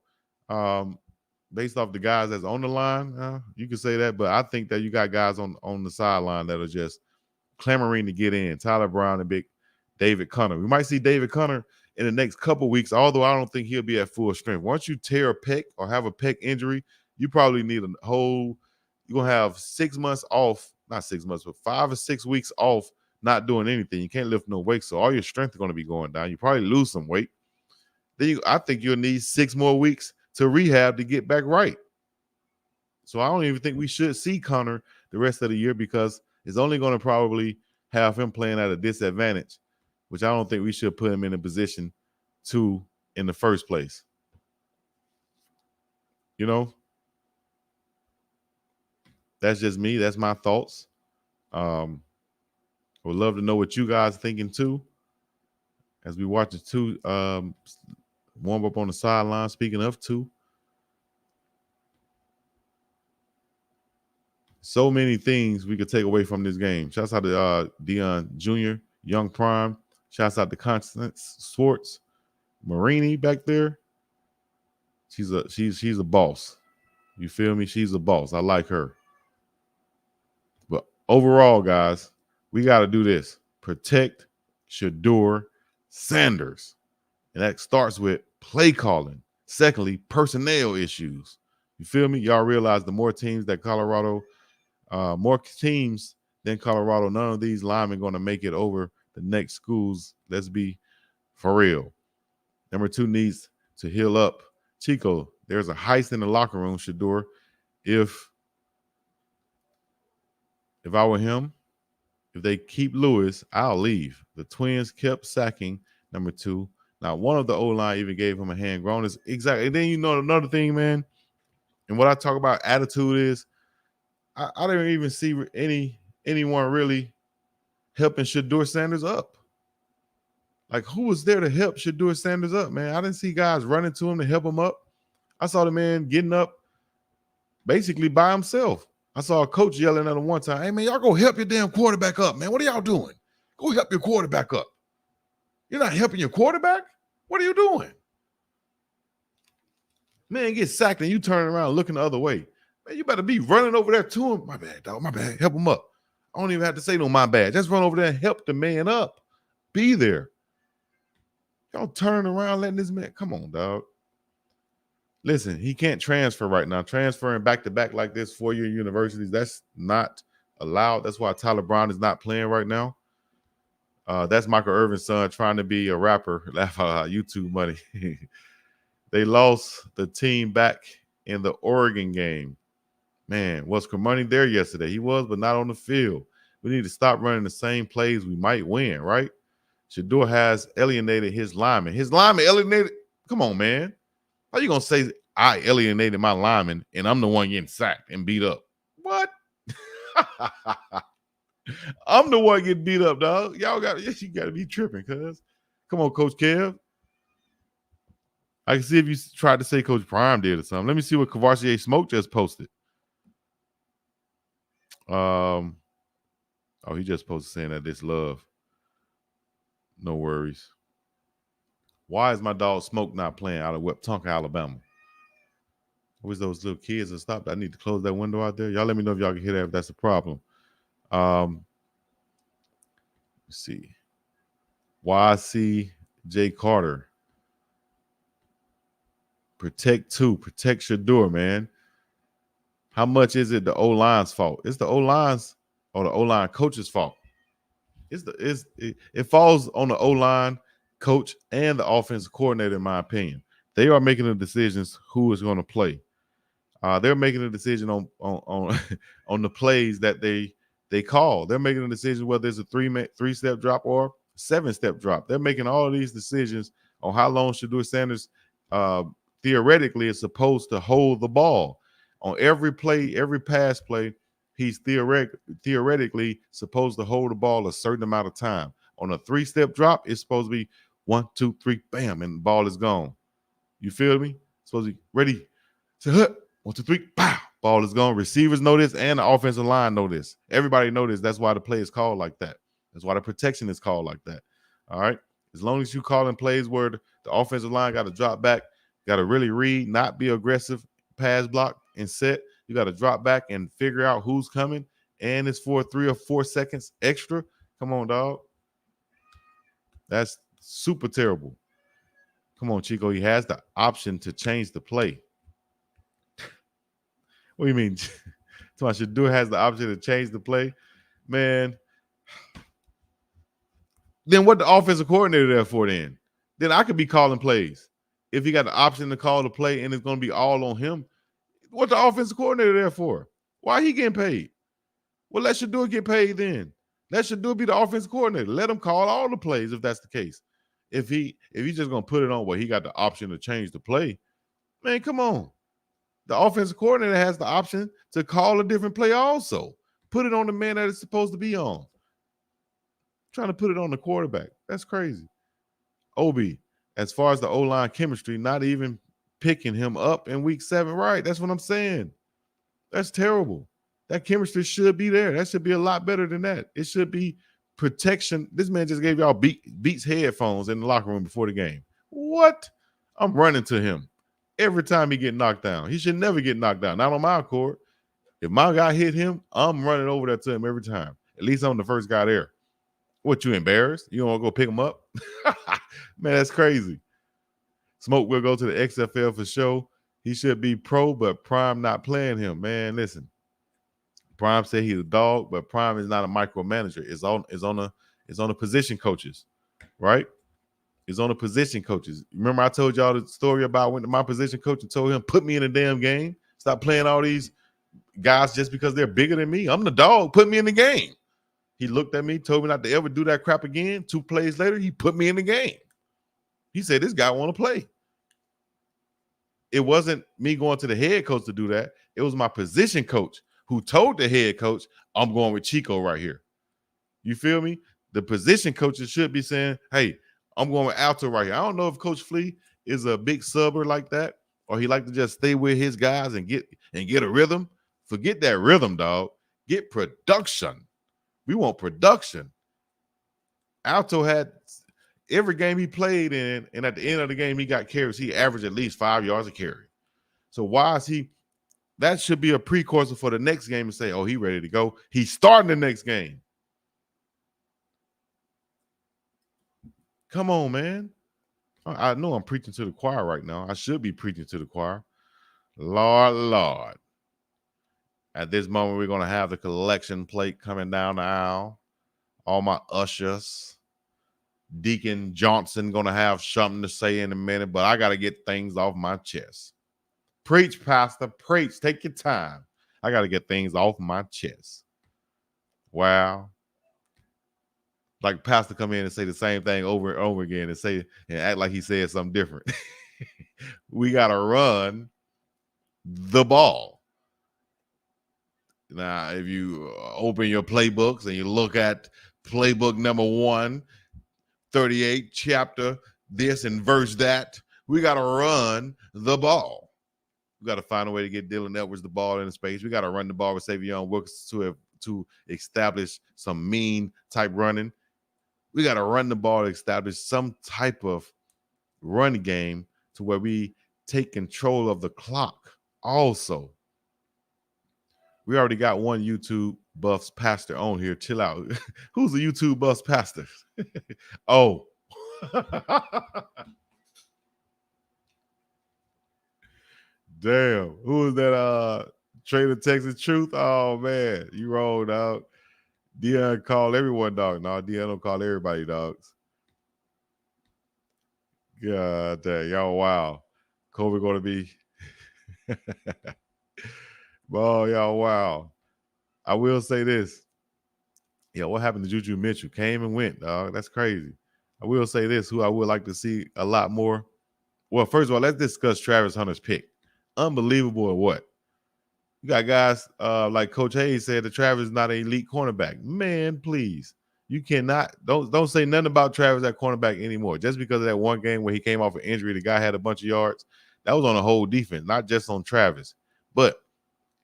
A: Based off the guys that's on the line, you can say that, but I think that you got guys on the sideline that are just clamoring to get in. Tyler Brown and Big David Connor. We might see David Connor in the next couple weeks, although I don't think he'll be at full strength. Once you tear a pec or have a pec injury, you probably need you're going to have 6 months off, not 6 months, but 5 or 6 weeks off not doing anything. You can't lift no weight, so all your strength is going to be going down. You probably lose some weight. Then I think you'll need 6 more weeks to rehab to get back right. So I don't even think we should see Connor the rest of the year because it's only going to probably have him playing at a disadvantage, which I don't think we should put him in a position to in the first place. That's just me. That's my thoughts. I would love to know what you guys are thinking too as we watch the two warm up on the sideline. Speaking of two, so many things we could take away from this game. Shouts out to Dion Jr., Young Prime. Shouts out to Constance Swartz, Marini back there. She's a boss. You feel me? She's a boss. I like her. But overall, guys, we got to do this. Protect Shedeur Sanders. And that starts with play calling. Secondly, personnel issues. You feel me? Y'all realize the more teams than Colorado, none of these linemen going to make it over the next schools. Let's be for real. Number 2 needs to heal up. Chico, there's a heist in the locker room, Shador. If I were him, if they keep Lewis, I'll leave. The Twins kept sacking number 2. Now, one of the O-line even gave him a hand grown. Exactly. And then another thing, man, and what I talk about attitude is I didn't even see anyone really helping Shedeur Sanders up. Like, who was there to help Shedeur Sanders up, man? I didn't see guys running to him to help him up. I saw the man getting up basically by himself. I saw a coach yelling at him one time, "Hey, man, y'all go help your damn quarterback up, man. What are y'all doing? Go help your quarterback up. You're not helping your quarterback? What are you doing?" Man gets sacked and you turn around looking the other way. Man, you better be running over there to him. My bad, dog. My bad. Help him up. I don't even have to say no my bad. Just run over there and help the man up. Be there. Y'all turn around letting this man. Come on, dog. Listen, he can't transfer right now. Transferring back-to-back like this, 4-year universities, that's not allowed. That's why Tyler Brown is not playing right now. That's Michael Irvin's son trying to be a rapper. Laugh out YouTube money. They lost the team back in the Oregon game. Man, was Kermoney there yesterday? He was, but not on the field. We need to stop running the same plays. We might win, right? Shedeur has alienated his lineman. His lineman alienated. Come on, man. How you going to say I alienated my lineman and I'm the one getting sacked and beat up? What? I'm the one getting beat up, dog. You got to be tripping, cuz. Come on, Coach Kev. I can see if you tried to say Coach Prime did or something. Let me see what Cavassier Smoke just posted. Oh, he just posted saying that this love. No worries. Why is my dog Smoke not playing out of Wetumpka, Alabama? I wish those little kids would stop. I need to close that window out there. Y'all let me know if y'all can hear that, if that's a problem. Let's see. YC J. Carter. Protect Shedeur, man. How much is it the O-line's fault? It's the O-line's or the O-line coach's fault. It falls on the O-line coach and the offensive coordinator, in my opinion. They are making the decisions who is going to play. They're making a decision on on the plays that they call. They're making a decision whether it's a three-step drop or 7-step drop. They're making all of these decisions on how long Shedeur Sanders theoretically is supposed to hold the ball. On every play, every pass play, he's theoretically supposed to hold the ball a certain amount of time. On a 3-step drop, it's supposed to be 1, 2, 3, bam, and the ball is gone. You feel me? It's supposed to be ready to hit. 1, 2, 3, pow, ball is gone. Receivers know this, and the offensive line know this. Everybody know this. That's why the play is called like that. That's why the protection is called like that. All right. As long as you call in plays where the offensive line got to drop back, got to really read, not be aggressive, pass block and set. You got to drop back and figure out who's coming, and it's for 3 or 4 seconds extra. Come on, dog. That's super terrible. Come on, Chico. He has the option to change the play. What do you mean? So Shedeur has the option to change the play? Man. Then what the offensive coordinator there for then? Then I could be calling plays. If he got the option to call the play and it's going to be all on him, what the offensive coordinator there for? Why he getting paid? Well, let Shedeur get paid then. Let Shedeur be the offensive coordinator. Let him call all the plays if that's the case. If he's just going to put it on where he got the option to change the play, man, come on. The offensive coordinator has the option to call a different play also. Put it on the man that it's supposed to be on. Trying to put it on the quarterback. That's crazy. Obi, as far as the O-line chemistry, not even picking him up in week 7. Right, that's what I'm saying. That's terrible. That chemistry should be there. That should be a lot better than that. It should be protection. This man just gave y'all Beats headphones in the locker room before the game. What? I'm running to him every time he get knocked down. He should never get knocked down. Not on my court. If my guy hit him, I'm running over there to him every time. At least I'm the first guy there. What, you embarrassed? You don't want to go pick him up? Man, that's crazy. Smoke will go to the XFL for sure. He should be pro, but Prime not playing him. Man, listen. Prime said he's a dog, but Prime is not a micromanager. It's on the position coaches, right? It's on the position coaches. Remember I told y'all the story about when my position coach and told him, put me in a damn game. Stop playing all these guys just because they're bigger than me. I'm the dog. Put me in the game. He looked at me, told me not to ever do that crap again. 2 plays later, he put me in the game. He said, this guy want to play. It wasn't me going to the head coach to do that. It was my position coach who told the head coach, I'm going with Chico right here. You feel me? The position coaches should be saying, hey, I'm going with Alto right here. I don't know if Coach Flea is a big subber like that, or he like to just stay with his guys and get a rhythm. Forget that rhythm, dog. Get production. We want production. Alto had every game he played in, and at the end of the game, he got carries. He averaged at least 5 yards a carry. So why is he? That should be a precursor for the next game and say, oh, he ready to go. He's starting the next game. Come on, man. I know I'm preaching to the choir right now. I should be preaching to the choir. Lord. At this moment, we're going to have the collection plate coming down the aisle. All my ushers. Deacon Johnson going to have something to say in a minute, but I got to get things off my chest. Preach, Pastor. Preach. Take your time. I got to get things off my chest. Wow. Like Pastor come in and say the same thing over and over again and act like he said something different. We got to run the ball. Now, if you open your playbooks and you look at playbook number 1, 38, chapter this and verse that, we got to run the ball. We got to find a way to get Dylan Edwards the ball in the space. We got to run the ball with Savion Wilkes to establish some mean type running. We got to run the ball to establish some type of run game to where we take control of the clock also. We already got one YouTube Buffs pastor on here. Chill out. Who's the YouTube Buffs pastor? Oh. Damn. Who is that? Trader Texas Truth? Oh, man. You rolled out. Dion called everyone dog. No, Dion don't call everybody dogs. God damn. Y'all, wow. Kobe going to be. Oh, y'all, wow. I will say this. Yeah, what happened to Juju Mitchell? Came and went, dog. That's crazy. I will say this, who I would like to see a lot more. Well, first of all, let's discuss Travis Hunter's pick. Unbelievable or what? You got guys like Coach Hayes said that Travis is not an elite cornerback. Man, please. You cannot, don't say nothing about Travis at cornerback anymore. Just because of that one game where he came off an injury, the guy had a bunch of yards. That was on the whole defense, not just on Travis. But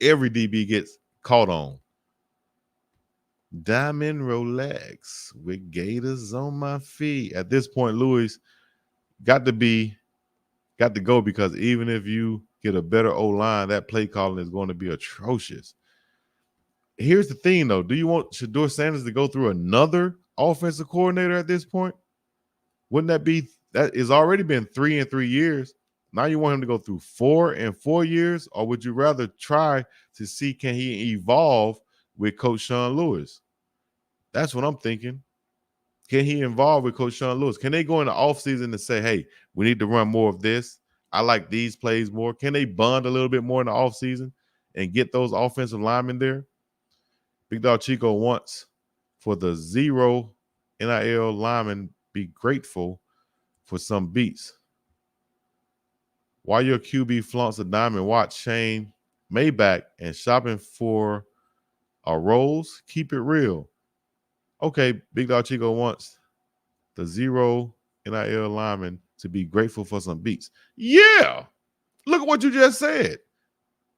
A: every DB gets caught on. Diamond Rolex with gators on my feet. At this point, Louis got to go, because even if you get a better O-line, that play calling is going to be atrocious. Here's the thing, though. Do you want Shedeur Sanders to go through another offensive coordinator at this point? Wouldn't that be – that has already been 3 in 3 years. Now you want him to go through 4 in 4 years, or would you rather try to see can he evolve with Coach Sean Lewis? That's what I'm thinking. Can he involve with Coach Sean Lewis? Can they go in the offseason and say, hey, we need to run more of this? I like these plays more. Can they bond a little bit more in the offseason and get those offensive linemen there? BiggDoggChico wants for the 0 NIL linemen be grateful for some beats. While your QB flaunts a diamond watch, Shane Maybach, and shopping for a rose, keep it real. Okay, BiggDoggChico wants the 0 NIL lineman to be grateful for some beats. Yeah. Look at what you just said.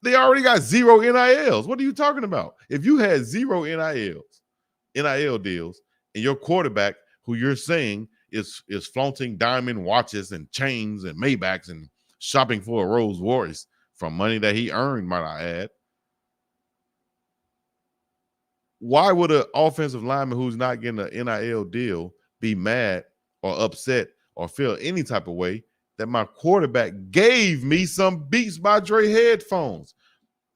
A: They already got 0 NILs. What are you talking about? If you had 0 NIL deals, and your quarterback, who you're saying is flaunting diamond watches and chains and Maybachs and shopping for a Rolls Royce from money that he earned, might I add, why would an offensive lineman who's not getting an NIL deal be mad or upset or feel any type of way that my quarterback gave me some Beats by Dre headphones?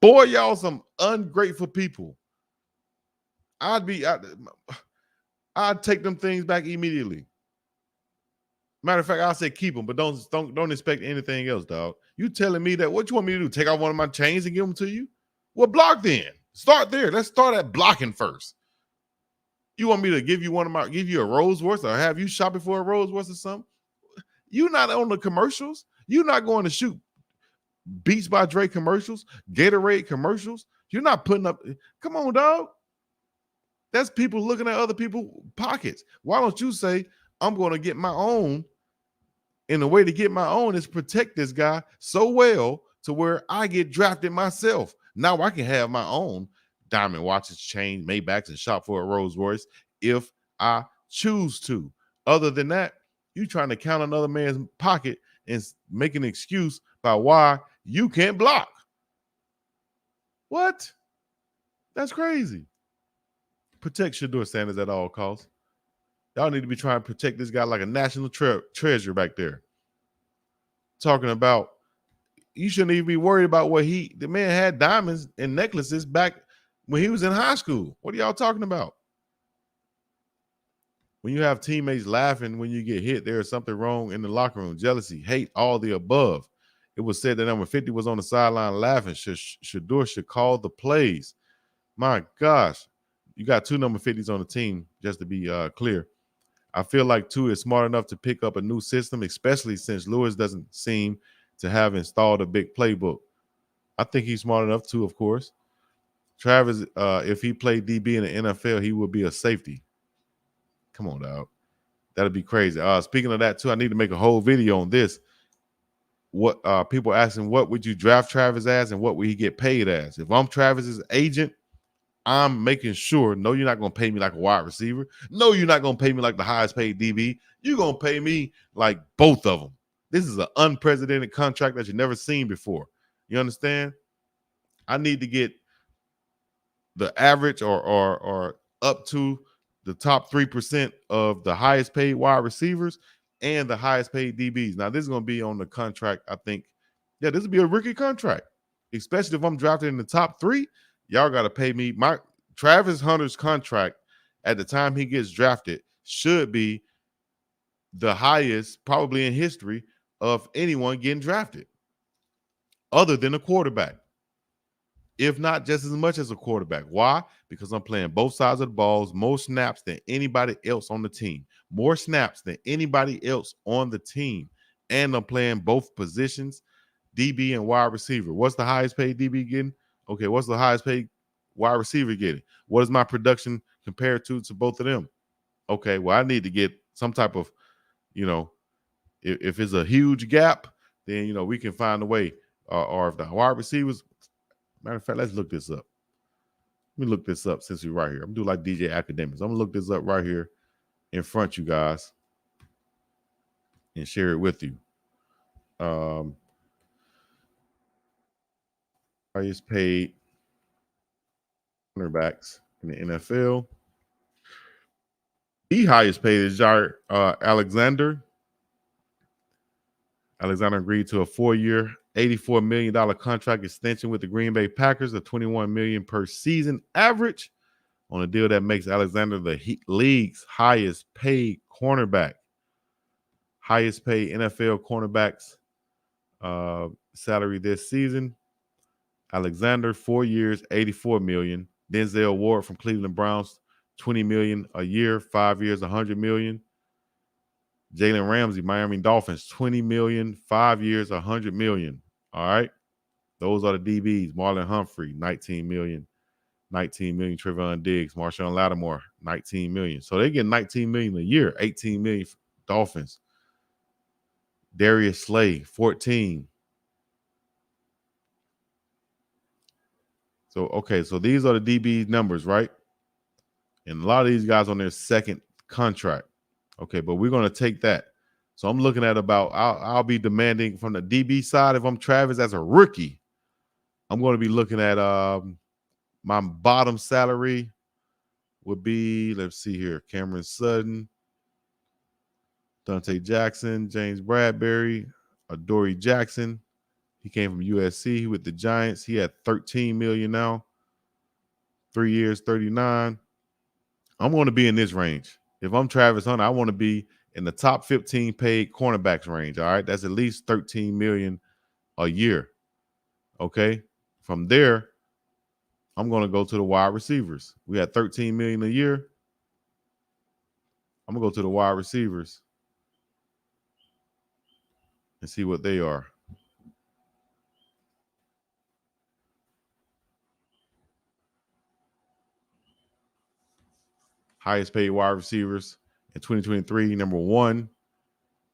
A: Boy, y'all some ungrateful people. I'd take them things back immediately. Matter of fact, I'll say keep them, but don't expect anything else, dog. You telling me that what you want me to do? Take out one of my chains and give them to you? Well, block then. Start there. Let's start at blocking first. You want me to give you a Rolls Royce or have you shopping for a Rolls Royce or something? You're not on the commercials. You're not going to shoot Beats by Dre commercials, Gatorade commercials. You're not putting up. Come on, dog. That's people looking at other people's pockets. Why don't you say, I'm going to get my own, and the way to get my own is protect this guy so well to where I get drafted myself. Now I can have my own diamond watches, chain, Maybachs, and shop for a Rolls Royce if I choose to. Other than that, you trying to count another man's pocket and make an excuse by why you can't block. What? That's crazy. Protect Shedeur Sanders at all costs. Y'all need to be trying to protect this guy like a national treasure back there. Talking about, you shouldn't even be worried about what the man had diamonds and necklaces back when he was in high school. What are y'all talking about? When you have teammates laughing when you get hit, there is something wrong in the locker room. Jealousy, hate, all the above. It was said that number 50 was on the sideline laughing. Shador should call the plays. My gosh. You got 2 number 50s on the team, just to be clear. I feel like 2 is smart enough to pick up a new system, especially since Lewis doesn't seem to have installed a big playbook. I think he's smart enough too, of course. Travis, if he played DB in the NFL, he would be a safety. Come on, dog. That'd be crazy. Speaking of that too, I need to make a whole video on this. What people asking, what would you draft Travis as and what would he get paid as? If I'm Travis's agent, I'm making sure, no, you're not going to pay me like a wide receiver. No, you're not going to pay me like the highest paid DB. You're going to pay me like both of them. This is an unprecedented contract that you've never seen before. You understand? I need to get the average or up to the top 3% of the highest paid wide receivers and the highest paid DBs. Now, this is going to be on the contract, I think. Yeah, this will be a rookie contract, especially if I'm drafted in the top 3. Y'all got to pay me. My Travis Hunter's contract at the time he gets drafted should be the highest probably in history of anyone getting drafted other than a quarterback, if not just as much as a quarterback. Why? Because I'm playing both sides of the balls, more snaps than anybody else on the team, more snaps than anybody else on the team, and I'm playing both positions, DB and wide receiver. What's the highest paid DB getting? Okay, what's the highest paid wide receiver getting? What is my production compared to both of them? Okay, well, I need to get some type of, if it's a huge gap, then, we can find a way. Or if the wide receivers, matter of fact, let's look this up. Let me look this up since we're right here. I'm going to do like DJ Academics. I'm going to look this up right here in front of you guys and share it with you. Highest paid cornerbacks in the NFL. The highest paid is Jair Alexander. Alexander agreed to a 4-year, $84 million contract extension with the Green Bay Packers, a $21 million per season average, on a deal that makes Alexander the league's highest paid cornerback. Highest paid NFL cornerbacks salary this season. Alexander, 4 years, $84 million. Denzel Ward from Cleveland Browns, $20 million a year, 5 years, $100 million. Jalen Ramsey, Miami Dolphins, $20 million, 5 years, $100 million. All right. Those are the DBs. Marlon Humphrey, $19 million. $19 million. Trevon Diggs, Marshawn Lattimore, $19 million. So they get $19 million a year, $18 million Dolphins. Darius Slay, $14. So these are the DB numbers, right? And a lot of these guys on their second contract. Okay, but we're going to take that. So I'm looking at I'll be demanding from the DB side, if I'm Travis as a rookie, I'm going to be looking at my bottom salary would be, let's see here, Cameron Sutton, Dante Jackson, James Bradbury, Adoree Jackson. He came from USC with the Giants. He had $13 million now, 3 years, $39. I'm going to be in this range. If I'm Travis Hunter, I want to be in the top 15 paid cornerbacks range. All right. That's at least $13 million a year. Okay. From there, I'm going to go to the wide receivers. We had $13 million a year. I'm going to go to the wide receivers and see what they are. Highest paid wide receivers in 2023, number 1,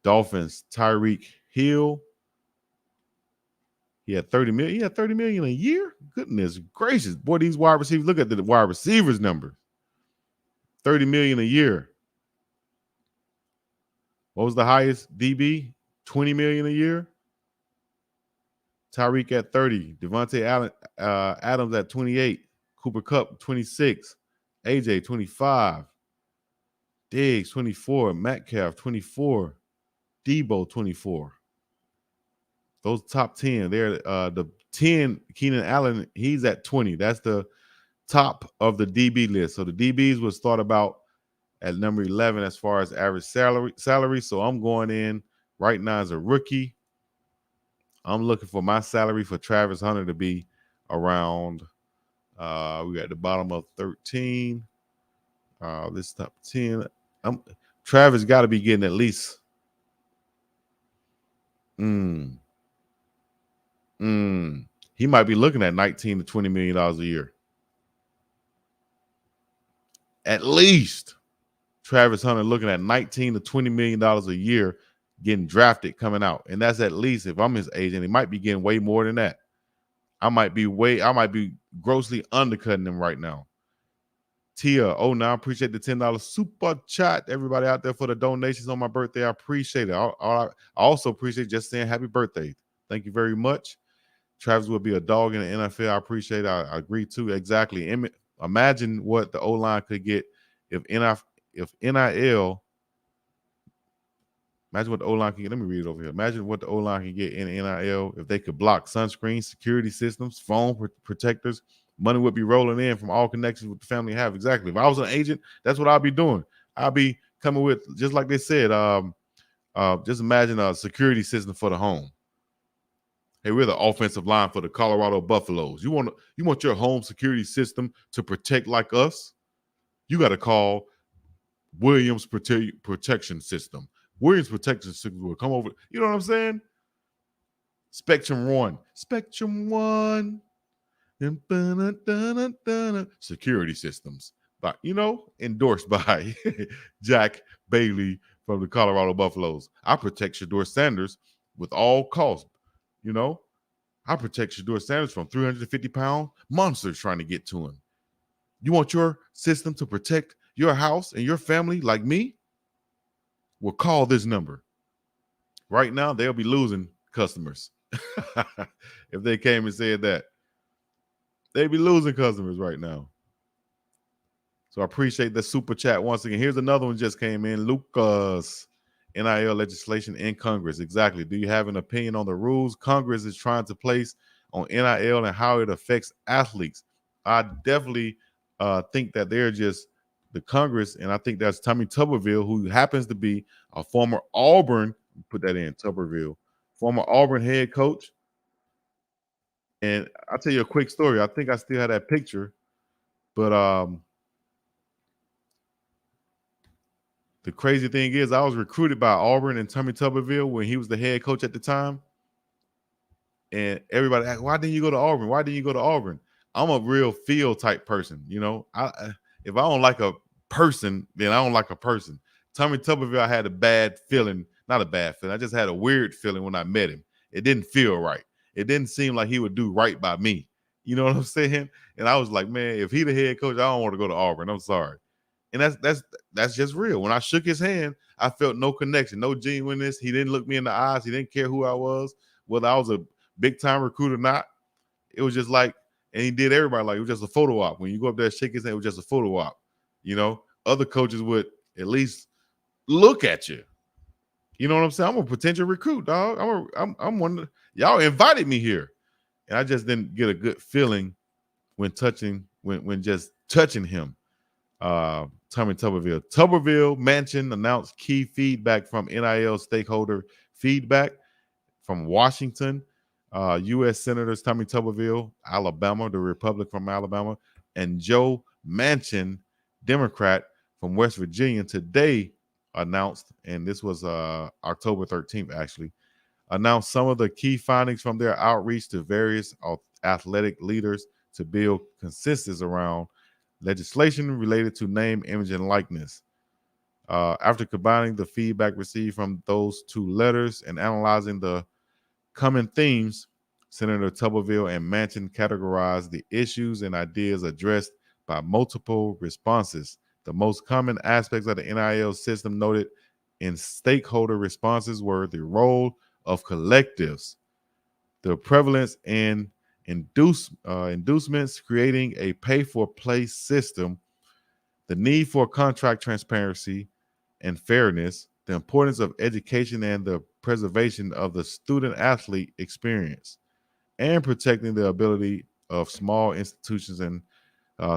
A: Dolphins, Tyreek Hill. He had $30 million. He had $30 million a year? Goodness gracious. Boy, these wide receivers, look at the wide receivers number. $30 million a year. What was the highest DB? $20 million a year. Tyreek at 30. Devontae Adams at 28. Cooper Kupp, 26. AJ, 25. Diggs, 24. Metcalf, 24. Debo, 24. Those top 10. They're the 10, Keenan Allen, he's at 20. That's the top of the DB list. So the DBs would start about at number 11 as far as average salary. So I'm going in right now as a rookie. I'm looking for my salary for Travis Hunter to be around, we got the bottom of 13. This top 10. Travis got to be getting at least he might be looking at $19 to $20 million a year. At least Travis Hunter looking at $19 to $20 million a year getting drafted coming out. And that's at least if I'm his agent. He might be getting way more than that. I might be grossly undercutting him right now. Tia, now appreciate the $10 super chat. Everybody out there for the donations on my birthday. I appreciate it. I also appreciate just saying happy birthday. Thank you very much. Travis will be a dog in the NFL. I appreciate it. I agree too. Exactly. Imagine what the O-line could get if NIL. Imagine what the O-line can get. Let me read it over here. Imagine what the O-line can get in NIL if they could block sunscreen, security systems, phone protectors. Money would be rolling in from all connections with the family have. Exactly. If I was an agent, that's what I'd be doing. I'd be coming with, just like they said, just imagine a security system for the home. Hey, we're the offensive line for the Colorado Buffaloes. You want your home security system to protect like us? You got to call Williams Protection System. Williams Protection System will come over. You know what I'm saying? Spectrum One. Security systems. But, endorsed by Jack Bailey from the Colorado Buffaloes. I protect Shedeur Sanders with all costs. I protect Shedeur Sanders from 350-pound monsters trying to get to him. You want your system to protect your house and your family like me? Well, call this number. Right now, they'll be losing customers. If they came and said that. They'd be losing customers right now. So I appreciate the super chat once again. Here's another one just came in. Lucas. NIL legislation in Congress. Exactly. Do you have an opinion on the rules Congress is trying to place on NIL and how it affects athletes? I definitely think that they're just the Congress, and I think that's Tommy Tuberville, who happens to be a former Auburn, put that in, Tuberville, former Auburn head coach. And I'll tell you a quick story. I think I still have that picture, but the crazy thing is I was recruited by Auburn and Tommy Tuberville when he was the head coach at the time. And everybody asked, why didn't you go to Auburn? Why didn't you go to Auburn? I'm a real feel type person. If I don't like a person, then I don't like a person. Tommy Tuberville, I had a bad feeling. Not a bad feeling. I just had a weird feeling when I met him. It didn't feel right. It didn't seem like he would do right by me. You know what I'm saying? And I was like, man, if he the head coach, I don't want to go to Auburn. I'm sorry. And that's just real. When I shook his hand, I felt no connection, no genuineness. He didn't look me in the eyes. He didn't care who I was, whether I was a big-time recruit or not. It was just like, and he did everybody like it was just a photo op. When you go up there and shake his hand, it was just a photo op. Other coaches would at least look at you. You know what I'm saying? I'm a potential recruit, dog. I'm one. Y'all invited me here, and I just didn't get a good feeling when just touching him. Tommy Tuberville. Tuberville Mansion announced key feedback from NIL stakeholder feedback from Washington. U.S. Senators Tommy Tuberville, Alabama, the Republican from Alabama, and Joe Manchin, Democrat from West Virginia, today announced, and this was October 13th actually, announced some of the key findings from their outreach to various athletic leaders to build consensus around legislation related to name, image, and likeness. After combining the feedback received from those two letters and analyzing the common themes, Senator Tuberville and Manchin categorized the issues and ideas addressed by multiple responses. The most common aspects of the NIL system noted in stakeholder responses were the role of collectives, the prevalence and inducements creating a pay-for-play system, the need for contract transparency and fairness, the importance of education and the preservation of the student-athlete experience, and protecting the ability of small institutions and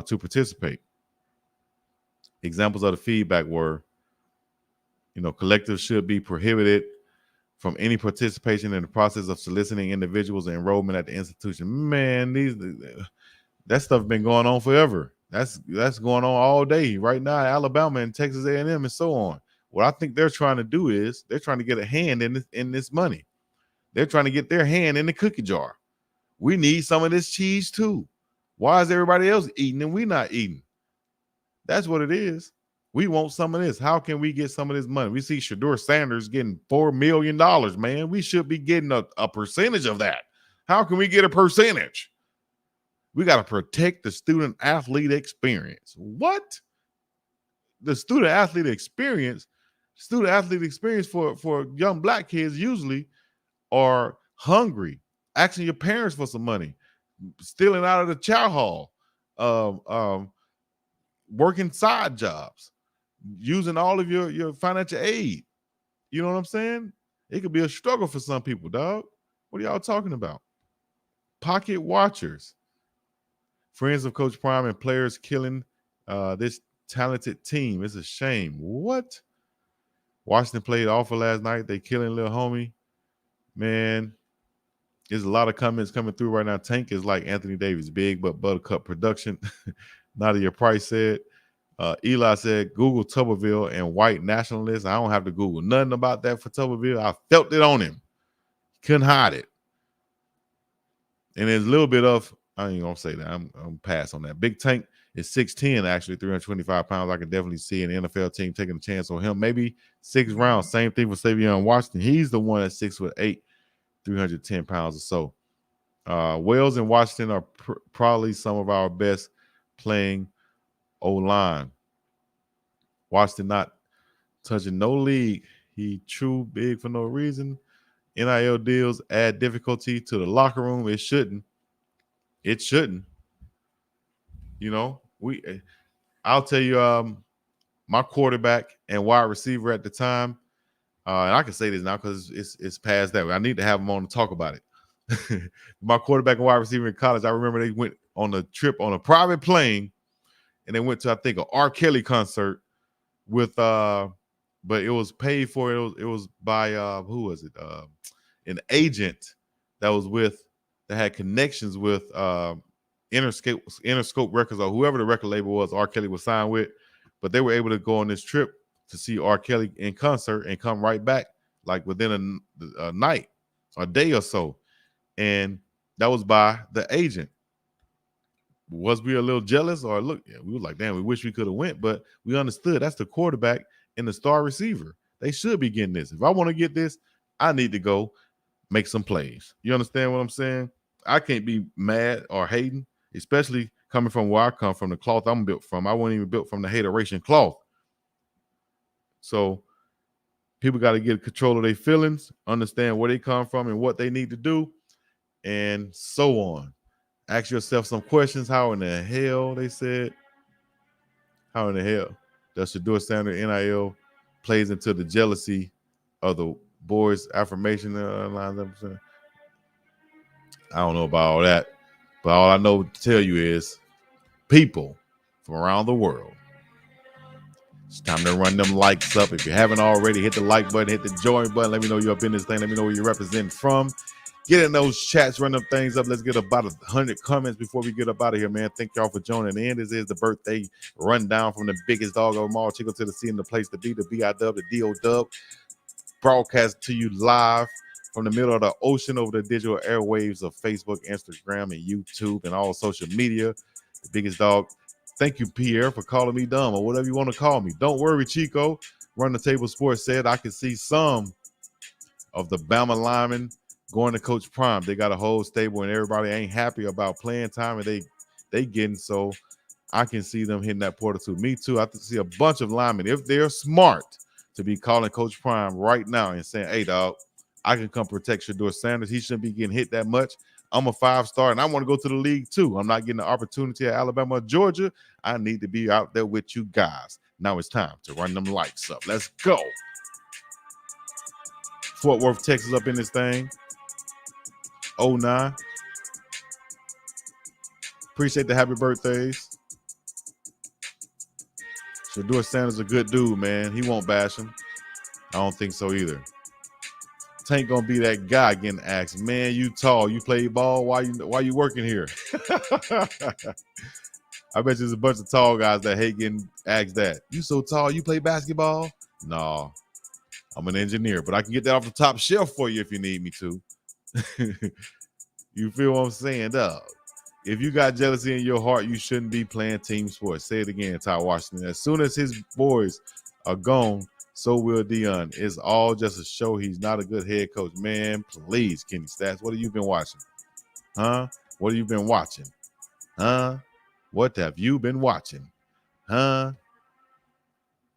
A: to participate. Examples of the feedback were, collectives should be prohibited from any participation in the process of soliciting individuals and enrollment at the institution. Man, that stuff been going on forever. That's going on all day right now, Alabama and Texas A&M and so on. What I think they're trying to do is they're trying to get a hand in this money. They're trying to get their hand in the cookie jar. We need some of this cheese too. Why is everybody else eating and we not eating? That's what it is. We want some of this. How can we get some of this money? We see Shedeur Sanders getting $4 million, man. We should be getting a percentage of that. How can we get a percentage? We got to protect the student-athlete experience. What? The student-athlete experience for young black kids usually are hungry, asking your parents for some money, stealing out of the chow hall, working side jobs, using all of your financial aid. You know what I'm saying? It could be a struggle for some people, dog. What are y'all talking about? Pocket watchers. Friends of Coach Prime and players killing this talented team. It's a shame. What? Washington played awful last night. They killing little homie. Man, there's a lot of comments coming through right now. Tank is like Anthony Davis, big but buttercup production. Nadia Price said. Eli said, Google Tuberville and white nationalists. I don't have to Google nothing about that for Tuberville. I felt it on him. Couldn't hide it. And there's a little bit of, I ain't going to say that. I'm pass on that. Big Tank is 6'10", actually, 325 pounds. I can definitely see an NFL team taking a chance on him. Maybe 6 rounds. Same thing for Savion Washington. He's the one that's 6'8", 310 pounds or so. Wales and Washington are probably some of our best playing O-line. Washington not touching no league. He true big for no reason. NIL deals add difficulty to the locker room. It shouldn't. It shouldn't. You know, I'll tell you, my quarterback and wide receiver at the time, and I can say this now because it's past that. I need to have him on to talk about it. My quarterback and wide receiver in college, I remember they went on a trip on a private plane, and they went to, I think, an R. Kelly concert with but it was paid for. It was by who was it? An agent that was with that had connections with Interscope Records or whoever the record label was R. Kelly was signed with. But they were able to go on this trip to see R. Kelly in concert and come right back like within a night, a day or so. And that was by the agent. Was we a little jealous or look? Yeah, we were like, damn, we wish we could have went, but we understood that's the quarterback and the star receiver. They should be getting this. If I want to get this, I need to go make some plays. You understand what I'm saying? I can't be mad or hating, especially coming from where I come from, the cloth I'm built from. I wasn't even built from the hateration cloth. So people got to get control of their feelings, understand where they come from and what they need to do, and so on. Ask yourself some questions. How in the hell, they said, how in the hell does Shedeur Sanders NIL plays into the jealousy of the boys' affirmation lines? I don't know about all that, but all I know to tell you is people from around the world. It's time to run them likes up. If you haven't already, hit the like button, hit the join button. Let me know you're up in this thing. Let me know where you're representing from. Get in those chats, run them things up. Let's get about 100 comments before we get up out of here, man. Thank y'all for joining in. This is the birthday rundown from the biggest dog of them all, Chico to the C and the place to be, the B-I-dub, the D-O-dub. Broadcast to you live from the middle of the ocean over the digital airwaves of Facebook, Instagram, and YouTube, and all social media. The biggest dog. Thank you, Pierre, for calling me dumb or whatever you want to call me. Don't worry, Chico. Run the Table Sports said I can see some of the Bama linemen going to Coach Prime. They got a whole stable and everybody ain't happy about playing time and they getting, so I can see them hitting that portal too. Me too. I can see a bunch of linemen, if they're smart, to be calling Coach Prime right now and saying, hey, dog, I can come protect Shedeur Sanders. He shouldn't be getting hit that much. I'm a 5-star and I want to go to the league too. I'm not getting the opportunity at Alabama or Georgia. I need to be out there with you guys. Now it's time to run them lights up. Let's go. Fort Worth, Texas up in this thing. 09. Appreciate the happy birthdays. Shedeur Sanders a good dude, man. He won't bash him. I don't think so either. Tank gonna be that guy getting asked, man, you tall, you play ball, why you working here? I bet there's a bunch of tall guys that hate getting asked that. You so tall, you play basketball? No, I'm an engineer, but I can get that off the top shelf for you if you need me to. You feel what I'm saying, dog? If you got jealousy in your heart, you shouldn't be playing team sports. Say it again, Ty Washington. As soon as his boys are gone, so will Dion. It's all just a show. He's not a good head coach. Man, please, Kenny Stats, what have you been watching? Huh? What have you been watching? Huh? What have you been watching? Huh?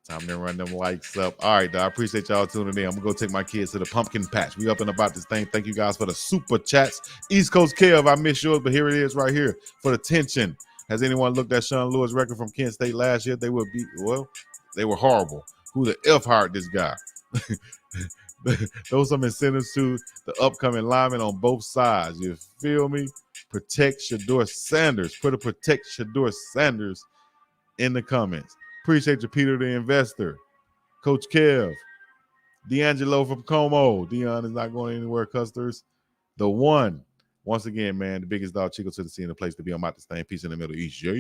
A: Time to run them lights up. All right, dog. I appreciate y'all tuning in. I'm going to go take my kids to the pumpkin patch. We up and about this thing. Thank you guys for the super chats. East Coast Kev, I miss yours, but here it is right here for the tension Has anyone looked at Sean Lewis' record from Kent State last year? They were horrible. Who the F hired this guy? Those some incentives to the upcoming linemen on both sides. You feel me? Protect Shedeur Sanders. Put a protect Shedeur Sanders in the comments. Appreciate you, Peter the Investor. Coach Kev. D'Angelo from Como. Dion is not going anywhere, Custers. The one. Once again, man, the biggest dog Chico to the scene, the place to be. I'm out to stay in peace in the Middle East. Yeah.